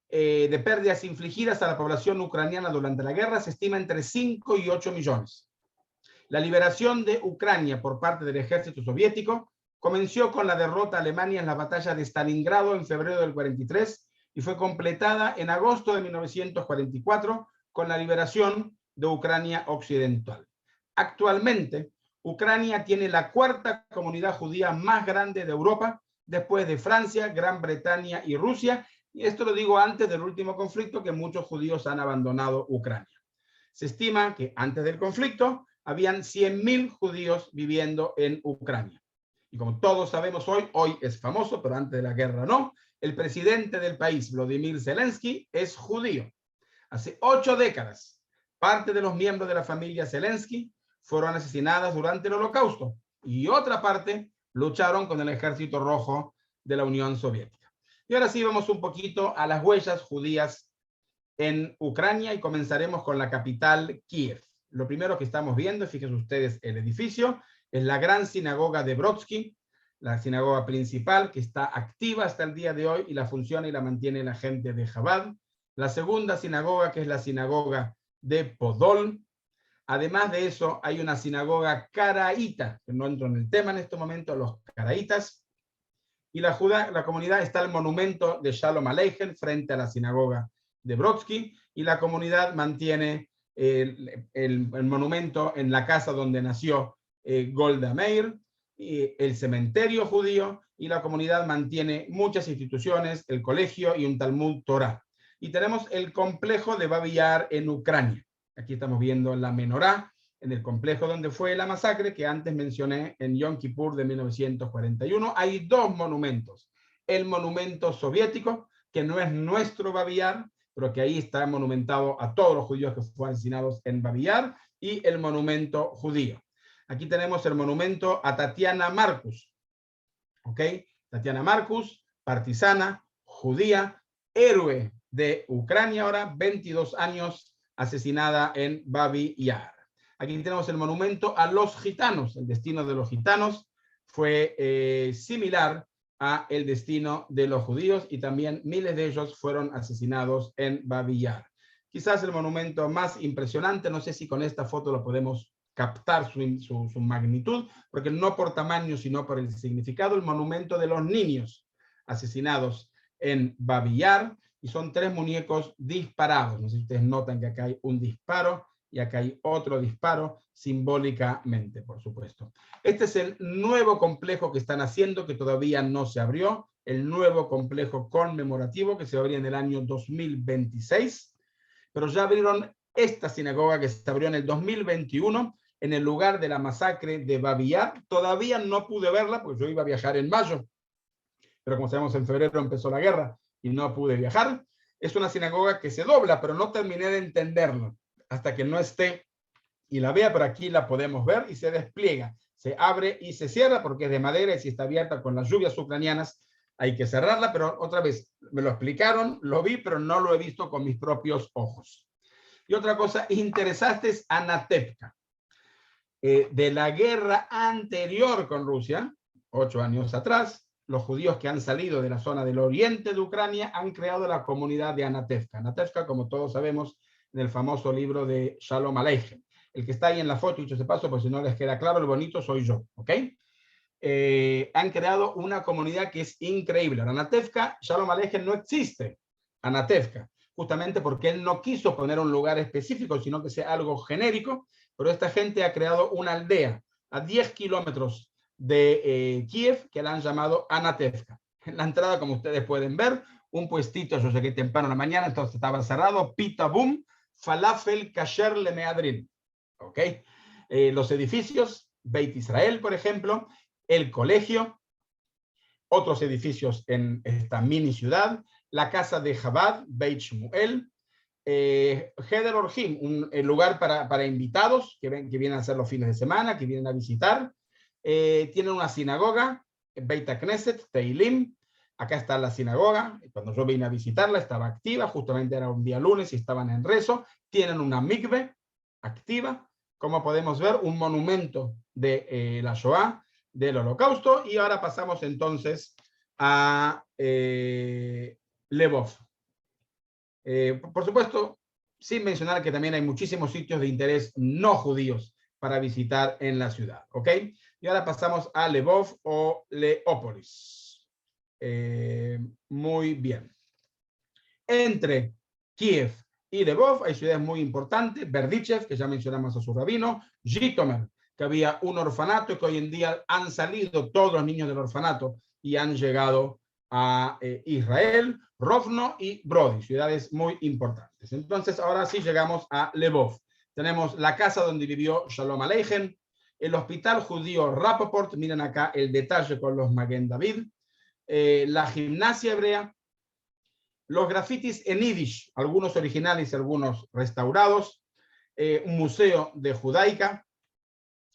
De pérdidas infligidas a la población ucraniana durante la guerra se estima entre 5 y 8 millones. La liberación de Ucrania por parte del ejército soviético comenzó con la derrota de Alemania en la batalla de Stalingrado en febrero del 43 y fue completada en agosto de 1944 con la liberación de Ucrania occidental. Actualmente, Ucrania tiene la cuarta comunidad judía más grande de Europa, después de Francia, Gran Bretaña y Rusia, y esto lo digo antes del último conflicto, que muchos judíos han abandonado Ucrania. Se estima que antes del conflicto habían 100.000 judíos viviendo en Ucrania. Y como todos sabemos hoy es famoso, pero antes de la guerra no, el presidente del país, Volodymyr Zelensky, es judío. Hace 8 décadas, parte de los miembros de la familia Zelensky fueron asesinadas durante el Holocausto y otra parte lucharon con el Ejército Rojo de la Unión Soviética. Y ahora sí vamos un poquito a las huellas judías en Ucrania y comenzaremos con la capital, Kiev. Lo primero que estamos viendo, fíjense ustedes el edificio, es la gran sinagoga de Brodsky, la sinagoga principal que está activa hasta el día de hoy y la funciona y la mantiene la gente de Chabad. La segunda sinagoga, que es la sinagoga de Podol. Además de eso, hay una sinagoga caraíta, que no entro en el tema en este momento, los caraítas. Y la comunidad está el monumento de Shalom Aleichem frente a la sinagoga de Brodsky, y la comunidad mantiene el monumento en la casa donde nació Golda Meir, y el cementerio judío, y la comunidad mantiene muchas instituciones, el colegio y un Talmud Torah. Y tenemos el complejo de Babi Yar en Ucrania. Aquí estamos viendo la menorá en el complejo donde fue la masacre que antes mencioné en Yom Kippur de 1941. Hay 2 monumentos. El monumento soviético, que no es nuestro Babi Yar, pero que ahí está monumentado a todos los judíos que fueron asesinados en Babi Yar, y el monumento judío. Aquí tenemos el monumento a Tatiana Marcus. ¿Ok? Tatiana Marcus, partisana, judía, héroe de Ucrania ahora, 22 años, asesinada en Babi Yar. Aquí tenemos el monumento a los gitanos. El destino de los gitanos fue similar a el destino de los judíos y también miles de ellos fueron asesinados en Babi Yar. Quizás el monumento más impresionante, no sé si con esta foto lo podemos captar su magnitud, porque no por tamaño, sino por el significado, el monumento de los niños asesinados en Babi Yar, y son 3 muñecos disparados. No sé si ustedes notan que acá hay un disparo y acá hay otro disparo, simbólicamente, por supuesto. Este es el nuevo complejo que están haciendo, que todavía no se abrió, el nuevo complejo conmemorativo que se abría en el año 2026, pero ya abrieron esta sinagoga que se abrió en el 2021, en el lugar de la masacre de Babi Yar. Todavía no pude verla, porque yo iba a viajar en mayo, pero como sabemos en febrero empezó la guerra y no pude viajar. Es una sinagoga que se dobla, pero no terminé de entenderlo hasta que no esté y la vea, pero aquí la podemos ver y se despliega, se abre y se cierra porque es de madera y si está abierta con las lluvias ucranianas hay que cerrarla, pero otra vez me lo explicaron, lo vi, pero no lo he visto con mis propios ojos. Y otra cosa interesante es Anatevka. De la guerra anterior con Rusia, 8 años atrás, los judíos que han salido de la zona del oriente de Ucrania han creado la comunidad de Anatevka. Anatevka, como todos sabemos, en el famoso libro de Shalom Aleichem. El que está ahí en la foto, dicho ese paso, pues si no les queda claro, el bonito soy yo, ¿ok? Han creado una comunidad que es increíble. Anatevka, Shalom Aleichem no existe, Anatevka, justamente porque él no quiso poner un lugar específico, sino que sea algo genérico, pero esta gente ha creado una aldea a 10 kilómetros de Kiev que la han llamado Anatevka. En la entrada, como ustedes pueden ver, un puestito, yo llegué temprano en la mañana, entonces estaba cerrado, pita boom, falafel kasher le meadrin. ¿Ok? Los edificios, Beit Israel, por ejemplo, el colegio, otros edificios en esta mini ciudad, la casa de Chabad, Beit Shmuel, Heder Orhim, un lugar para invitados que vienen a hacer los fines de semana, que vienen a visitar. Tienen una sinagoga, Beit Knesset, Teilim. Acá está la sinagoga. Cuando yo vine a visitarla estaba activa, justamente era un día lunes y estaban en rezo. Tienen una mikve activa. Como podemos ver, un monumento de la Shoah, del Holocausto. Y ahora pasamos entonces a Lvov. Por supuesto, sin mencionar que también hay muchísimos sitios de interés no judíos para visitar en la ciudad, ¿ok? Y ahora pasamos a Lvov o Leópolis. Muy bien. Entre Kiev y Lvov hay ciudades muy importantes, Berdichev, que ya mencionamos a su rabino, Zhytomyr, que había un orfanato y que hoy en día han salido todos los niños del orfanato y han llegado a Israel, Rovno y Brody, ciudades muy importantes. Entonces, ahora sí llegamos a Lvov. Tenemos la casa donde vivió Shalom Aleichem, el hospital judío Rapoport, miren acá el detalle con los Maguen David, la gimnasia hebrea, los grafitis en Yiddish, algunos originales y algunos restaurados, un museo de Judaica,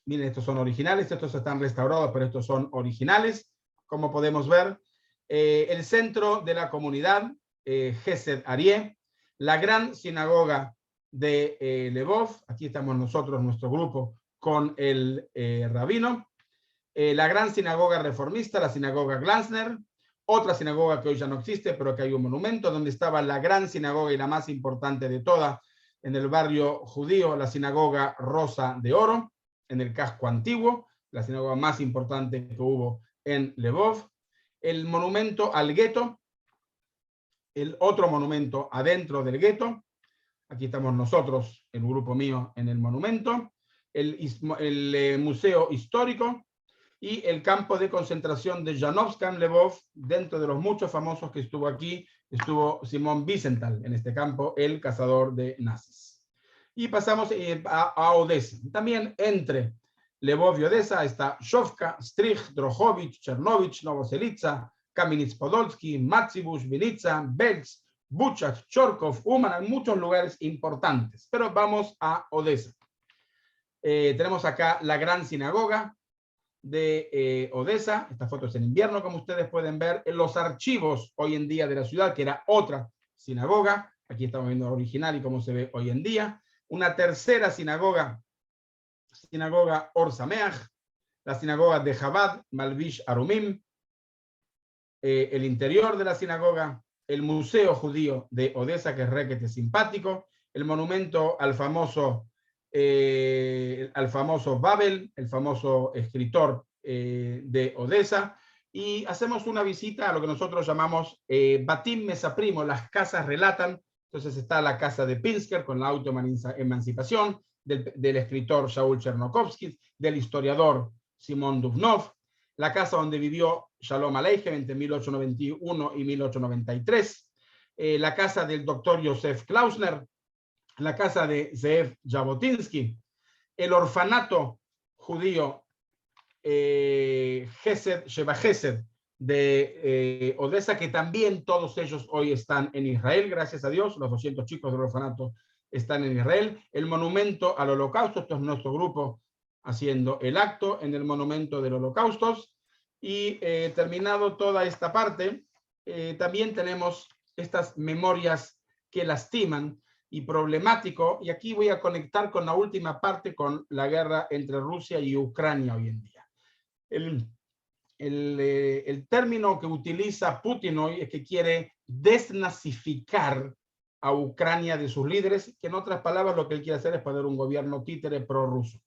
miren, estos son originales, estos están restaurados, pero estos son originales, como podemos ver, el centro de la comunidad, Gesed Aryeh, la gran sinagoga de Lvov, aquí estamos nosotros, nuestro grupo, con el rabino, la gran sinagoga reformista, la sinagoga Glasner, otra sinagoga que hoy ya no existe, pero que hay un monumento, donde estaba la gran sinagoga y la más importante de todas, en el barrio judío, la sinagoga Rosa de Oro, en el casco antiguo, la sinagoga más importante que hubo en Lvov, el monumento al gueto, el otro monumento adentro del gueto, aquí estamos nosotros, el grupo mío en el monumento, el museo histórico y el campo de concentración de Janovska en Lvov, dentro de los muchos famosos que estuvo aquí, estuvo Simón Wiesenthal en este campo, el cazador de nazis. Y pasamos a Odessa. También entre Lvov y Odessa está Shovka, Strich, Drohobych, Chernovich, Novoselitsa, Kamenets-Podolsky, Matsibush, Vinitsa, Belz, Buchach, Chorkov, Uman, hay muchos lugares importantes. Pero vamos a Odessa. Tenemos acá la gran sinagoga de Odessa. Esta foto es en invierno, como ustedes pueden ver. En los archivos hoy en día de la ciudad, que era otra sinagoga. Aquí estamos viendo el original y cómo se ve hoy en día. Una tercera sinagoga, sinagoga Or Sameach, la sinagoga de Chabad, Malvish Arumim, el interior de la sinagoga, el museo judío de Odessa, que es requete simpático, el monumento al famoso Babel, el famoso escritor de Odessa, y hacemos una visita a lo que nosotros llamamos Batim Mesaprimo, las casas relatan. Entonces está la casa de Pinsker con la autoemancipación, del escritor Shaul Chernokovsky, del historiador Simón Dubnov, la casa donde vivió Shalom Aleichem entre 1891 y 1893, la casa del doctor Yosef Klausner, la casa de Zeev Jabotinsky, el orfanato judío Gesed, Sheba Gesed de Odessa, que también todos ellos hoy están en Israel, gracias a Dios, los 200 chicos del orfanato están en Israel. El monumento al Holocausto, esto es nuestro grupo haciendo el acto en el monumento del Holocausto. Y terminado toda esta parte, también tenemos estas memorias que lastiman y problemático, y aquí voy a conectar con la última parte, con la guerra entre Rusia y Ucrania hoy en día. El término que utiliza Putin hoy es que quiere desnazificar a Ucrania de sus líderes, que en otras palabras lo que él quiere hacer es poner un gobierno títere prorruso.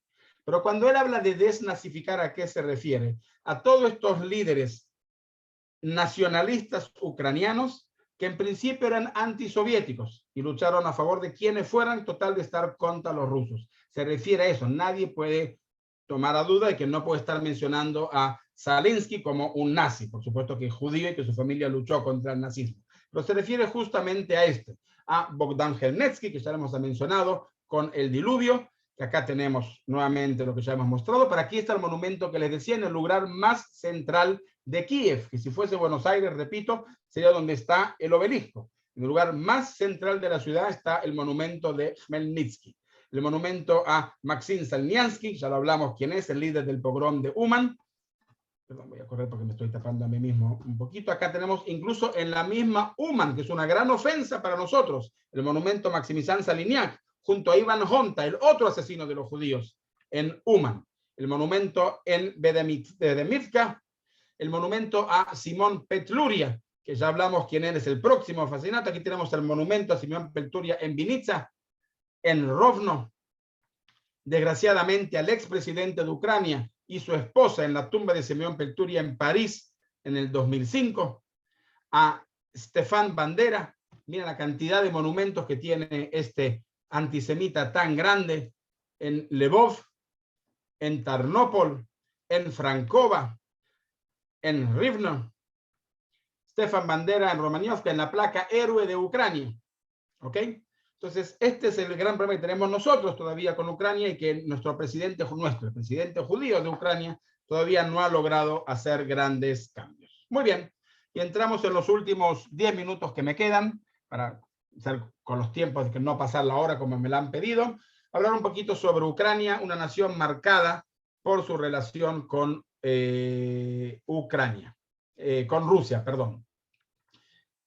Pero cuando él habla de desnazificar, ¿a qué se refiere? A todos estos líderes nacionalistas ucranianos que en principio eran antisoviéticos y lucharon a favor de quienes fueran, total de estar contra los rusos. Se refiere a eso. Nadie puede tomar a duda de que no puede estar mencionando a Zelensky como un nazi, por supuesto que es judío y que su familia luchó contra el nazismo. Pero se refiere justamente a a Bogdan Khmelnytsky, que ya hemos mencionado, con el diluvio, que acá tenemos nuevamente lo que ya hemos mostrado, pero aquí está el monumento que les decía en el lugar más central de Kiev, que si fuese Buenos Aires, repito, sería donde está el obelisco. En el lugar más central de la ciudad está el monumento de Khmelnytsky. El monumento a Maxim Salniansky, ya lo hablamos quién es, el líder del pogrom de Uman. Perdón, voy a correr porque me estoy tapando a mí mismo un poquito. Acá tenemos incluso en la misma Uman, que es una gran ofensa para nosotros, el monumento Maximilian Saliniak, junto a Ivan Honta, el otro asesino de los judíos, en Uman. El monumento en Bedemivka, el monumento a Simón Petluria, que ya hablamos quién es el próximo fascinato. Aquí tenemos el monumento a Simón Petluria en Vinica, en Rovno. Desgraciadamente, al expresidente de Ucrania y su esposa en la tumba de Simón Petluria en París en el 2005. A Stefan Bandera. Mira la cantidad de monumentos que tiene este antisemita tan grande en Lvov, en Tarnopol, en Frankova, en Rivno. Stefan Bandera en Romaniovka, en la placa Héroe de Ucrania. ¿Ok? Entonces, este es el gran problema que tenemos nosotros todavía con Ucrania, y que el presidente judío de Ucrania todavía no ha logrado hacer grandes cambios. Muy bien, y entramos en los últimos 10 minutos que me quedan, para hacer con los tiempos de que no pasar la hora como me la han pedido, hablar un poquito sobre Ucrania, una nación marcada por su relación con con Rusia, perdón.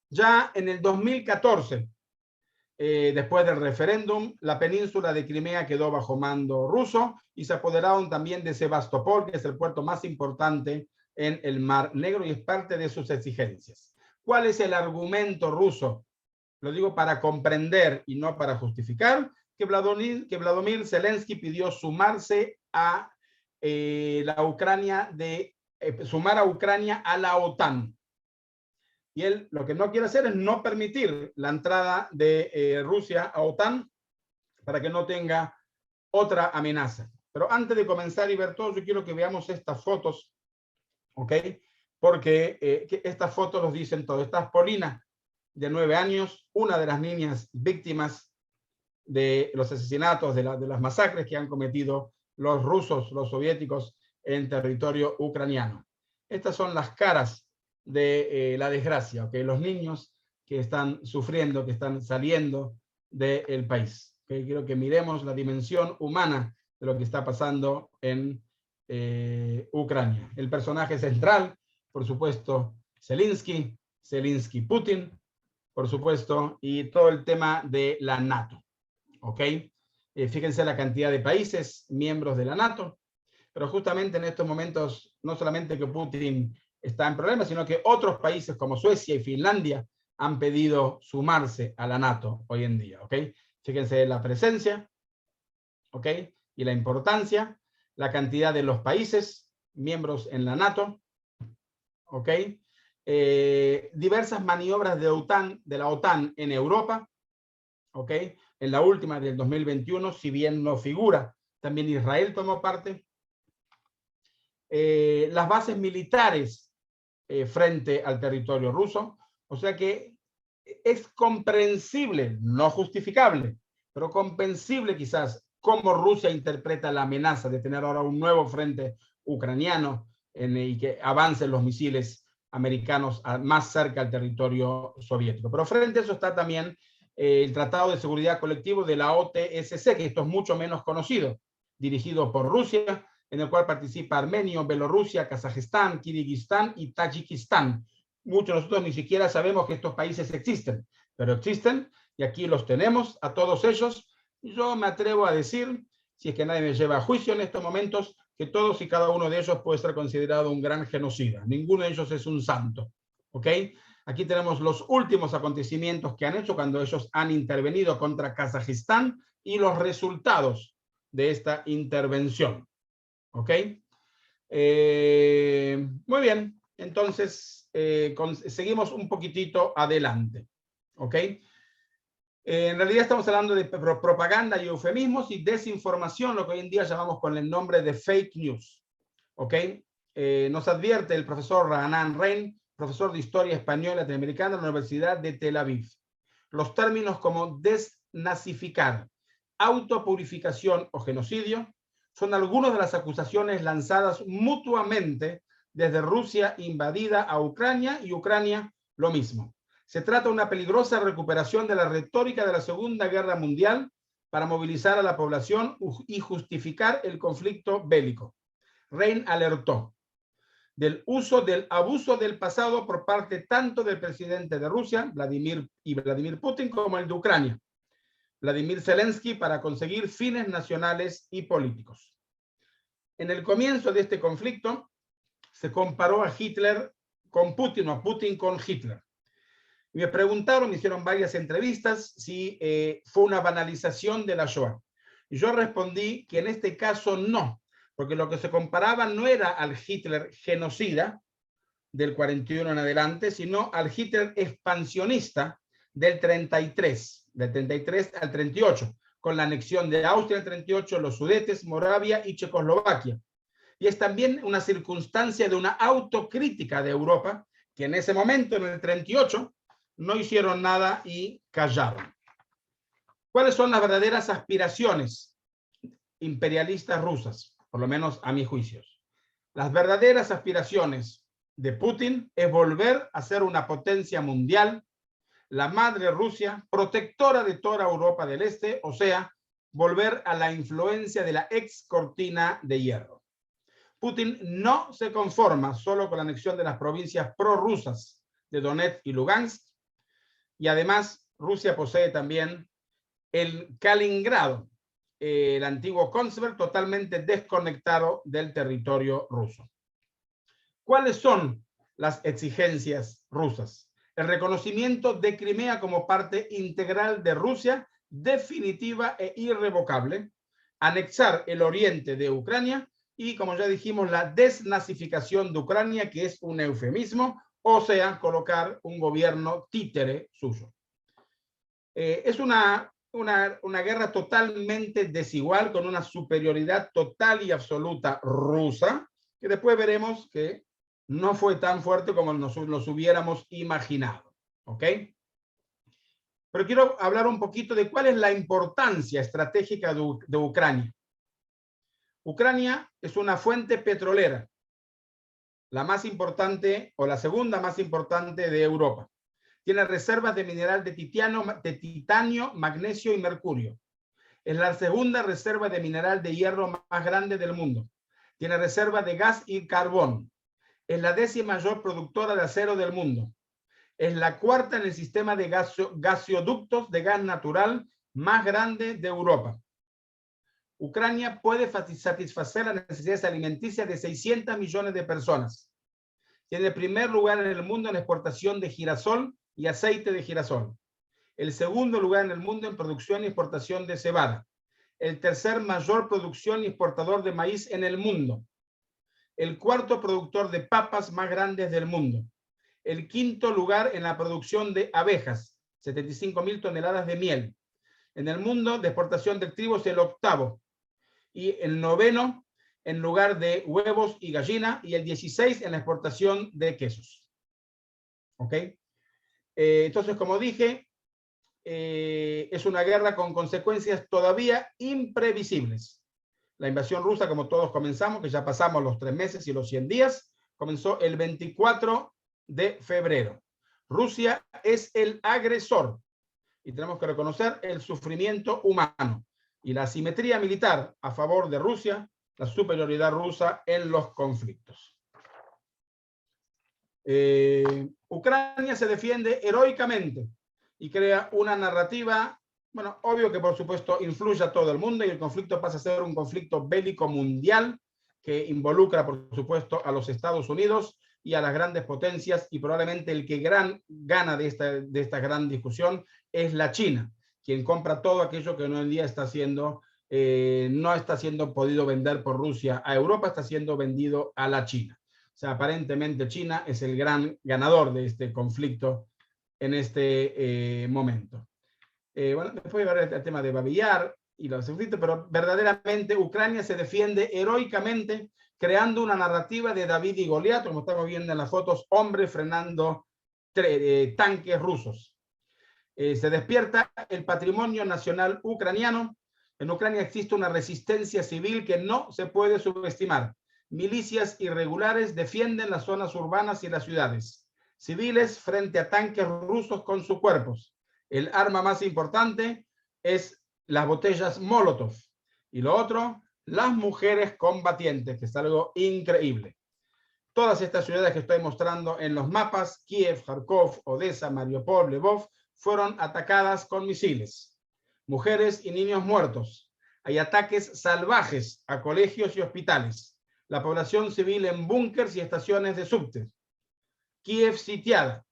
Ya en el 2014, después del referéndum, la península de Crimea quedó bajo mando ruso y se apoderaron también de Sebastopol, que es el puerto más importante en el Mar Negro y es parte de sus exigencias. ¿Cuál es el argumento ruso? Lo digo para comprender y no para justificar, que Vladimir Zelensky pidió sumarse a sumar a Ucrania a la OTAN. Y él lo que no quiere hacer es no permitir la entrada de Rusia a OTAN para que no tenga otra amenaza. Pero antes de comenzar y ver todo, yo quiero que veamos estas fotos, ¿ok? Porque estas fotos los dicen todo. Esta es Polina, de 9 años, una de las niñas víctimas de los asesinatos, de las masacres que han cometido los rusos, los soviéticos en territorio ucraniano. Estas son las caras de la desgracia, ¿okay? Los niños que están sufriendo, que están saliendo del país. ¿Okay? Quiero que miremos la dimensión humana de lo que está pasando en Ucrania. El personaje central, por supuesto, Zelensky Putin, por supuesto, y todo el tema de la NATO. ¿Ok? Fíjense la cantidad de países miembros de la NATO, pero justamente en estos momentos, no solamente que Putin está en problemas, sino que otros países como Suecia y Finlandia han pedido sumarse a la NATO hoy en día, ¿ok? Fíjense la presencia, ¿ok? Y la importancia, la cantidad de los países miembros en la NATO, ¿ok? Diversas maniobras de la OTAN en Europa, ¿ok? En la última del 2021, si bien no figura, también Israel tomó parte. Las bases militares frente al territorio ruso, o sea que es comprensible, no justificable, pero comprensible quizás cómo Rusia interpreta la amenaza de tener ahora un nuevo frente ucraniano y que avancen los misiles americanos más cerca al territorio soviético. Pero frente a eso está también el Tratado de Seguridad Colectivo de la OTSC, que esto es mucho menos conocido, dirigido por Rusia, en el cual participa Armenia, Bielorrusia, Kazajistán, Kirguistán y Tayikistán. Muchos de nosotros ni siquiera sabemos que estos países existen, pero existen y aquí los tenemos a todos ellos. Yo me atrevo a decir, si es que nadie me lleva a juicio en estos momentos, que todos y cada uno de ellos puede ser considerado un gran genocida. Ninguno de ellos es un santo, ¿ok? Aquí tenemos los últimos acontecimientos que han hecho cuando ellos han intervenido contra Kazajistán y los resultados de esta intervención, ¿ok? Muy bien, entonces seguimos un poquitito adelante, ¿ok? En realidad estamos hablando de propaganda y eufemismos y desinformación, lo que hoy en día llamamos con el nombre de fake news, ¿ok? Nos advierte el profesor Raanan Rein, profesor de Historia Española y Latinoamericana de la Universidad de Tel Aviv. Los términos como desnazificar, autopurificación o genocidio son algunas de las acusaciones lanzadas mutuamente desde Rusia invadida a Ucrania y Ucrania lo mismo. Se trata de una peligrosa recuperación de la retórica de la Segunda Guerra Mundial para movilizar a la población y justificar el conflicto bélico. Rein alertó del uso del abuso del pasado por parte tanto del presidente de Rusia, Vladimir Putin, como el de Ucrania, Vladimir Zelensky, para conseguir fines nacionales y políticos. En el comienzo de este conflicto se comparó a Hitler con Putin o a Putin con Hitler. Y me preguntaron, me hicieron varias entrevistas, si fue una banalización de la Shoah. Y yo respondí que en este caso no, porque lo que se comparaba no era al Hitler genocida del 41 en adelante, sino al Hitler expansionista del 33 al 38, con la anexión de Austria en el 38, los Sudetes, Moravia y Checoslovaquia. Y es también una circunstancia de una autocrítica de Europa, que en ese momento, en el 38, no hicieron nada y callaron. ¿Cuáles son las verdaderas aspiraciones imperialistas rusas? Por lo menos a mis juicios. Las verdaderas aspiraciones de Putin es volver a ser una potencia mundial, la madre Rusia, protectora de toda Europa del Este, o sea, volver a la influencia de la ex cortina de hierro. Putin no se conforma solo con la anexión de las provincias prorrusas de Donetsk y Lugansk, y además Rusia posee también el Kaliningrado, el antiguo Kongsberg, totalmente desconectado del territorio ruso. ¿Cuáles son las exigencias rusas? El reconocimiento de Crimea como parte integral de Rusia, definitiva e irrevocable, anexar el oriente de Ucrania y, como ya dijimos, la desnazificación de Ucrania, que es un eufemismo, o sea, colocar un gobierno títere suyo. Es una guerra totalmente desigual, con una superioridad total y absoluta rusa, que después veremos que no fue tan fuerte como nos hubiéramos imaginado, ¿ok? Pero quiero hablar un poquito de cuál es la importancia estratégica de Ucrania. Ucrania es una fuente petrolera, la más importante o la segunda más importante de Europa. Tiene reservas de mineral de titanio, magnesio y mercurio. Es la segunda reserva de mineral de hierro más grande del mundo. Tiene reserva de gas y carbón. Es la 10ª mayor productora de acero del mundo. Es la 4ª en el sistema de gasoductos de gas natural más grande de Europa. Ucrania puede satisfacer las necesidades alimenticias de 600 millones de personas. Tiene el primer lugar en el mundo en exportación de girasol y aceite de girasol. El segundo lugar en el mundo en producción y exportación de cebada. El tercer mayor producción y exportador de maíz en el mundo. el cuarto productor de papas más grandes del mundo, el quinto lugar en la producción de abejas, 75.000 toneladas de miel. En el mundo de exportación de trigo es el octavo, y el noveno en lugar de huevos y gallina, y el 16 en la exportación de quesos. ¿Ok? Entonces, como dije, es una guerra con consecuencias todavía imprevisibles. La invasión rusa, como todos comenzamos, que ya pasamos los 3 meses y los 100 días, comenzó el 24 de febrero. Rusia es el agresor y tenemos que reconocer el sufrimiento humano y la asimetría militar a favor de Rusia, la superioridad rusa en los conflictos. Ucrania se defiende heroicamente y crea una narrativa, bueno, obvio que por supuesto influye a todo el mundo y el conflicto pasa a ser un conflicto bélico mundial que involucra por supuesto a los Estados Unidos y a las grandes potencias, y probablemente el que gana de esta gran discusión es la China, quien compra todo aquello que hoy en día está siendo, no está siendo podido vender por Rusia a Europa, está siendo vendido a la China. O sea, aparentemente China es el gran ganador de este conflicto en este momento. Bueno, después voy a ver el tema de Babi Yar y los conflictos, pero verdaderamente Ucrania se defiende heroicamente creando una narrativa de David y Goliat, como estamos viendo en las fotos, hombres frenando tanques rusos. Se despierta el patrimonio nacional ucraniano. En Ucrania existe una resistencia civil que no se puede subestimar. Milicias irregulares defienden las zonas urbanas y las ciudades. Civiles frente a tanques rusos con sus cuerpos. El arma más importante es las botellas Molotov. Y lo otro, las mujeres combatientes, que es algo increíble. Todas estas ciudades que estoy mostrando en los mapas, Kiev, Kharkov, Odessa, Mariupol, Lvov, fueron atacadas con misiles. Mujeres y niños muertos. Hay ataques salvajes a colegios y hospitales. La población civil en búnkers y estaciones de subte. Kiev sitiada.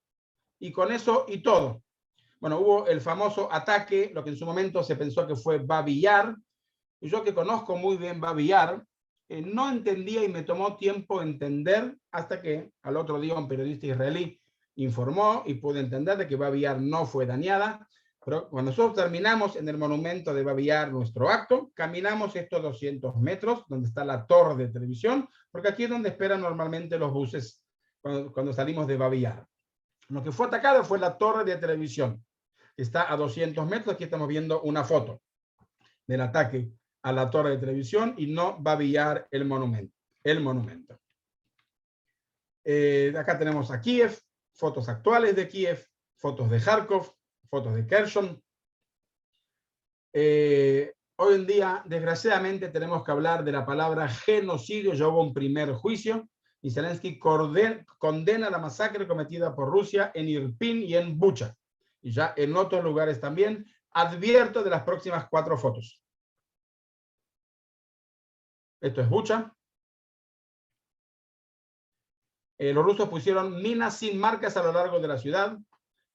Y con eso y todo. Bueno, hubo el famoso ataque, lo que en su momento se pensó que fue Babi Yar. Y yo que conozco muy bien Babi Yar, no entendía y me tomó tiempo entender hasta que al otro día un periodista israelí informó y pude entender de que Babi Yar no fue dañada. Pero cuando nosotros terminamos en el monumento de Babi Yar nuestro acto, caminamos estos 200 metros donde está la torre de televisión, porque aquí es donde esperan normalmente los buses cuando salimos de Babi Yar. Lo que fue atacado fue la torre de televisión, que está a 200 metros. Aquí estamos viendo una foto del ataque a la torre de televisión y no Babi Yar el monumento. Acá tenemos a Kiev, fotos actuales de Kiev, fotos de Kharkov, fotos de Kherson. Hoy en día, desgraciadamente, tenemos que hablar de la palabra genocidio. Ya hubo un primer juicio y Zelensky condena la masacre cometida por Rusia en Irpin y en Bucha. Y ya en otros lugares también. Advierto de las próximas 4 fotos. Esto es Bucha. Los rusos pusieron minas sin marcas a lo largo de la ciudad,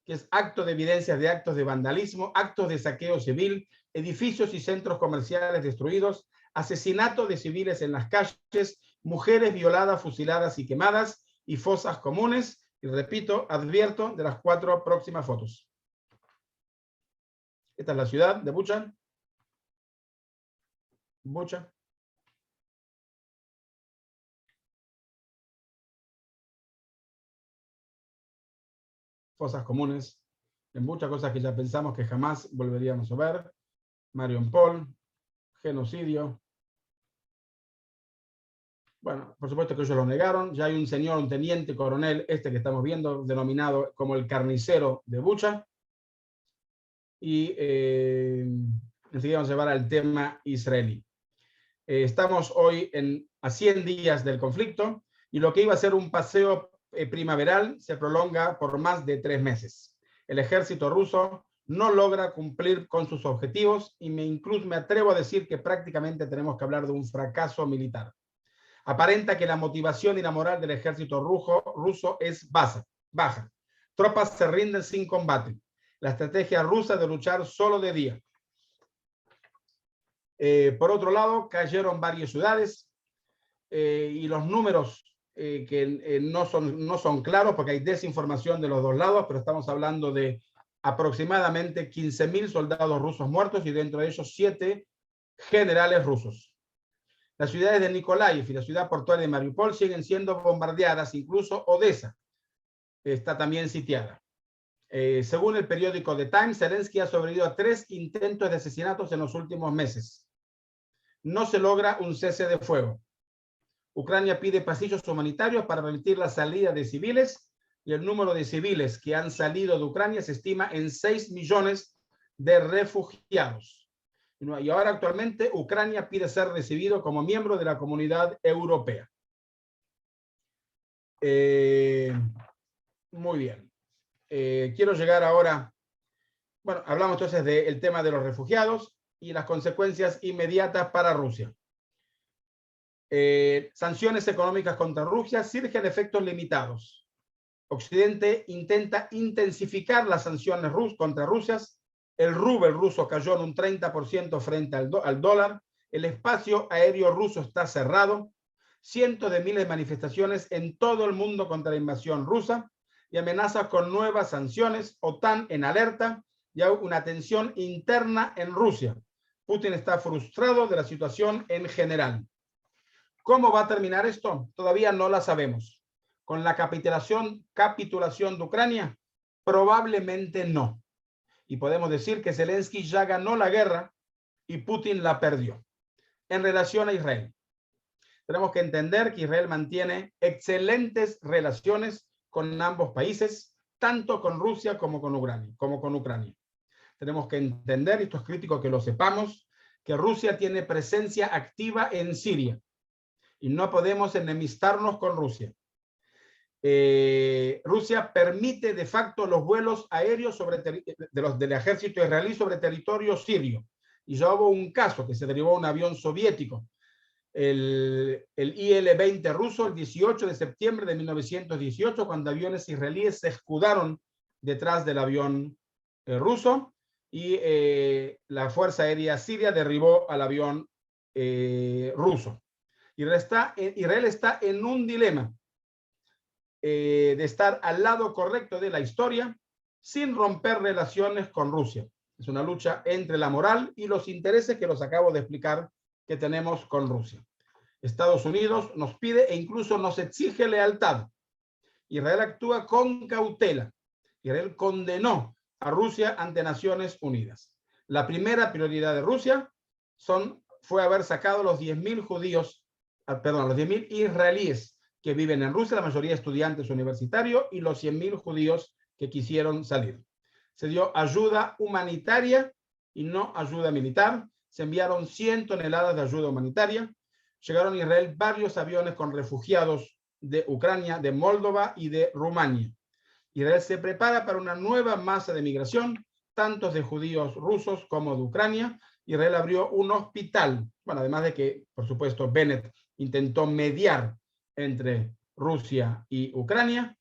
que es acto de evidencias de actos de vandalismo, actos de saqueo civil, edificios y centros comerciales destruidos, asesinato de civiles en las calles, mujeres violadas, fusiladas y quemadas, y fosas comunes. Y repito, advierto de las 4 próximas fotos. Esta es la ciudad de Bucha. Bucha. Fosas comunes, en muchas cosas que ya pensamos que jamás volveríamos a ver. Mariupol, genocidio. Bueno, por supuesto que ellos lo negaron. Ya hay un señor, un teniente coronel, este que estamos viendo, denominado como el carnicero de Bucha. Y enseguida vamos a llevar al tema israelí. Estamos hoy a 100 días del conflicto y lo que iba a ser un paseo primaveral se prolonga por más de 3 meses. El ejército ruso no logra cumplir con sus objetivos y incluso me atrevo a decir que prácticamente tenemos que hablar de un fracaso militar. Aparenta que la motivación y la moral del ejército ruso es baja. Tropas se rinden sin combate. La estrategia rusa de luchar solo de día. Por otro lado, cayeron varias ciudades. y los números que no son claros porque hay desinformación de los dos lados, pero estamos hablando de aproximadamente 15.000 soldados rusos muertos y dentro de ellos 7 generales rusos. Las ciudades de Nikolaev y la ciudad portuaria de Mariupol siguen siendo bombardeadas, incluso Odessa está también sitiada. Según el periódico The Times, Zelensky ha sobrevivido a 3 intentos de asesinatos en los últimos meses. No se logra un cese de fuego. Ucrania pide pasillos humanitarios para permitir la salida de civiles y el número de civiles que han salido de Ucrania se estima en 6 millones de refugiados. Y ahora actualmente Ucrania pide ser recibido como miembro de la Comunidad Europea. Muy bien. Quiero llegar ahora, bueno, hablamos entonces del tema de los refugiados y las consecuencias inmediatas para Rusia. Sanciones económicas contra Rusia surgen efectos limitados. Occidente intenta intensificar las sanciones contra Rusia. El rubel ruso cayó en un 30% frente al dólar. El espacio aéreo ruso está cerrado. Cientos de miles de manifestaciones en todo el mundo contra la invasión rusa y amenazas con nuevas sanciones. OTAN en alerta y hay una tensión interna en Rusia. Putin está frustrado de la situación en general. ¿Cómo va a terminar esto? Todavía no la sabemos. ¿Con la capitulación de Ucrania? Probablemente no. Y podemos decir que Zelensky ya ganó la guerra y Putin la perdió. En relación a Israel, tenemos que entender que Israel mantiene excelentes relaciones con ambos países, tanto con Rusia como con Ucrania. Tenemos que entender, y esto es crítico que lo sepamos, que Rusia tiene presencia activa en Siria y no podemos enemistarnos con Rusia. Rusia permite de facto los vuelos aéreos del ejército israelí sobre territorio sirio. Y ya hubo un caso que se derivó un avión soviético, el IL-20 ruso, el 18 de septiembre de 1918, cuando aviones israelíes se escudaron detrás del avión ruso y la Fuerza Aérea Siria derribó al avión ruso. Israel está en un dilema de estar al lado correcto de la historia sin romper relaciones con Rusia. Es una lucha entre la moral y los intereses que los acabo de explicar que tenemos con Rusia. Estados Unidos nos pide e incluso nos exige lealtad. Israel actúa con cautela. Israel condenó a Rusia ante Naciones Unidas. La primera prioridad de Rusia fue haber sacado los 10.000 los 10.000 israelíes que viven en Rusia, la mayoría estudiantes universitarios, y los 100.000 judíos que quisieron salir. Se dio ayuda humanitaria y no ayuda militar. Se enviaron 100 toneladas de ayuda humanitaria. Llegaron a Israel varios aviones con refugiados de Ucrania, de Moldova y de Rumania. Israel se prepara para una nueva masa de migración, tanto de judíos rusos como de Ucrania. Israel abrió un hospital, bueno, además de que, por supuesto, Bennett intentó mediar entre Rusia y Ucrania,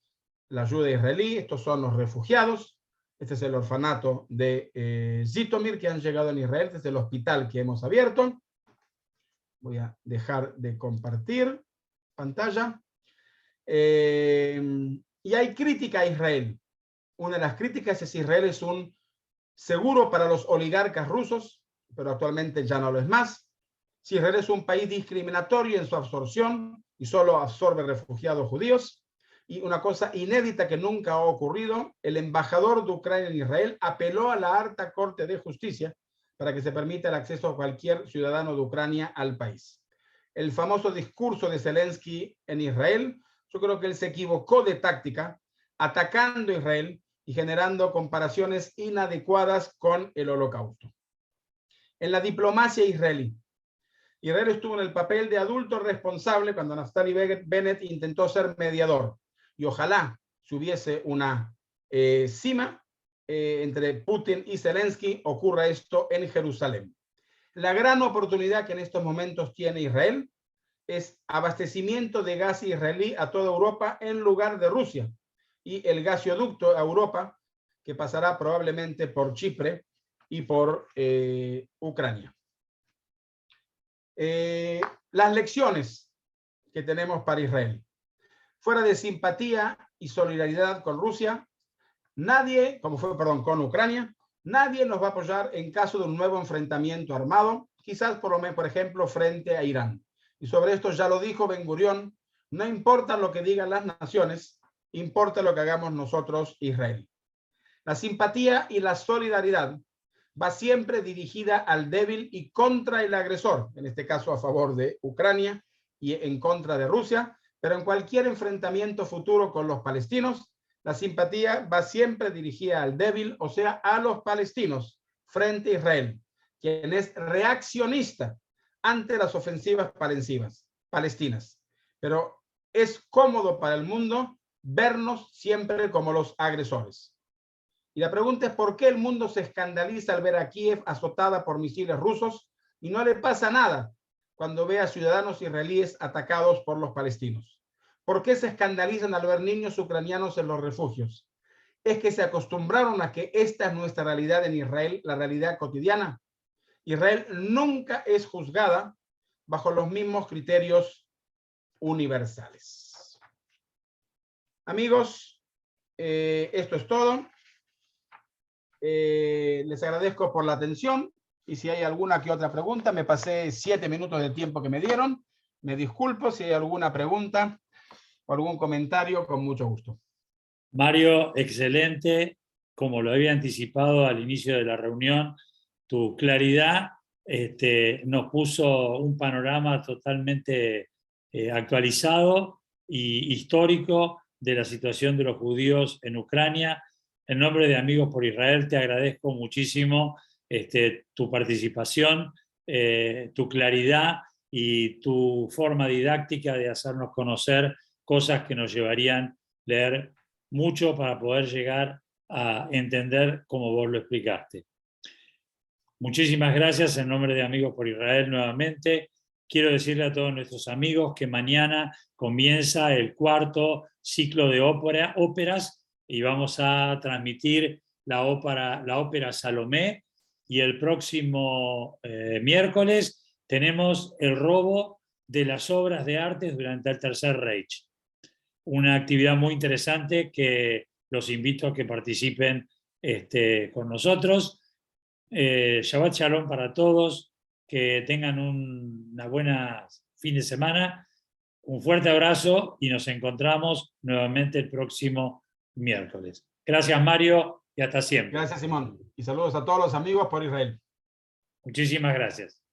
la ayuda israelí. Estos son los refugiados. Este es el orfanato de Zitomir que han llegado en Israel. Este es el hospital que hemos abierto. Voy a dejar de compartir pantalla. Y hay crítica a Israel. Una de las críticas es que Israel es un seguro para los oligarcas rusos, pero actualmente ya no lo es más. Si Israel es un país discriminatorio en su absorción y solo absorbe refugiados judíos. Y una cosa inédita que nunca ha ocurrido, el embajador de Ucrania en Israel apeló a la Alta Corte de Justicia para que se permita el acceso a cualquier ciudadano de Ucrania al país. El famoso discurso de Zelensky en Israel, yo creo que él se equivocó de táctica, atacando a Israel y generando comparaciones inadecuadas con el Holocausto. En la diplomacia israelí, Israel estuvo en el papel de adulto responsable cuando Naftali Bennett intentó ser mediador. Y ojalá si hubiese una cima entre Putin y Zelensky, ocurra esto en Jerusalén. La gran oportunidad que en estos momentos tiene Israel es abastecimiento de gas israelí a toda Europa en lugar de Rusia. Y el gasoducto a Europa, que pasará probablemente por Chipre y por Ucrania. Las lecciones que tenemos para Israel. Fuera de simpatía y solidaridad con Rusia, nadie, con Ucrania, nadie nos va a apoyar en caso de un nuevo enfrentamiento armado, quizás por ejemplo frente a Irán. Y sobre esto ya lo dijo Ben Gurión, no importa lo que digan las naciones, importa lo que hagamos nosotros, Israel. La simpatía y la solidaridad va siempre dirigida al débil y contra el agresor, en este caso a favor de Ucrania y en contra de Rusia, pero en cualquier enfrentamiento futuro con los palestinos, la simpatía va siempre dirigida al débil, o sea, a los palestinos, frente a Israel, quien es reaccionista ante las ofensivas palestinas. Pero es cómodo para el mundo vernos siempre como los agresores. Y la pregunta es por qué el mundo se escandaliza al ver a Kiev azotada por misiles rusos y no le pasa nada cuando ve a ciudadanos israelíes atacados por los palestinos. ¿Por qué se escandalizan al ver niños ucranianos en los refugios? Es que se acostumbraron a que esta es nuestra realidad en Israel, la realidad cotidiana. Israel nunca es juzgada bajo los mismos criterios universales. Amigos, esto es todo. Les agradezco por la atención y si hay alguna que otra pregunta, me pasé 7 minutos del tiempo que me dieron. Me disculpo si hay alguna pregunta o algún comentario, con mucho gusto. Mario, excelente. Como lo había anticipado al inicio de la reunión, tu claridad nos puso un panorama totalmente actualizado y histórico de la situación de los judíos en Ucrania. En nombre de Amigos por Israel te agradezco muchísimo tu participación, tu claridad y tu forma didáctica de hacernos conocer cosas que nos llevarían a leer mucho para poder llegar a entender como vos lo explicaste. Muchísimas gracias en nombre de Amigos por Israel nuevamente. Quiero decirle a todos nuestros amigos que mañana comienza el 4º ciclo de óperas y vamos a transmitir la ópera Salomé, y el próximo miércoles tenemos el robo de las obras de arte durante el Tercer Reich. Una actividad muy interesante que los invito a que participen con nosotros. Shabbat Shalom para todos, que tengan una buena fin de semana. Un fuerte abrazo y nos encontramos nuevamente el próximo miércoles. Gracias, Mario, y hasta siempre. Gracias, Simón. Y saludos a todos los amigos por Israel. Muchísimas gracias.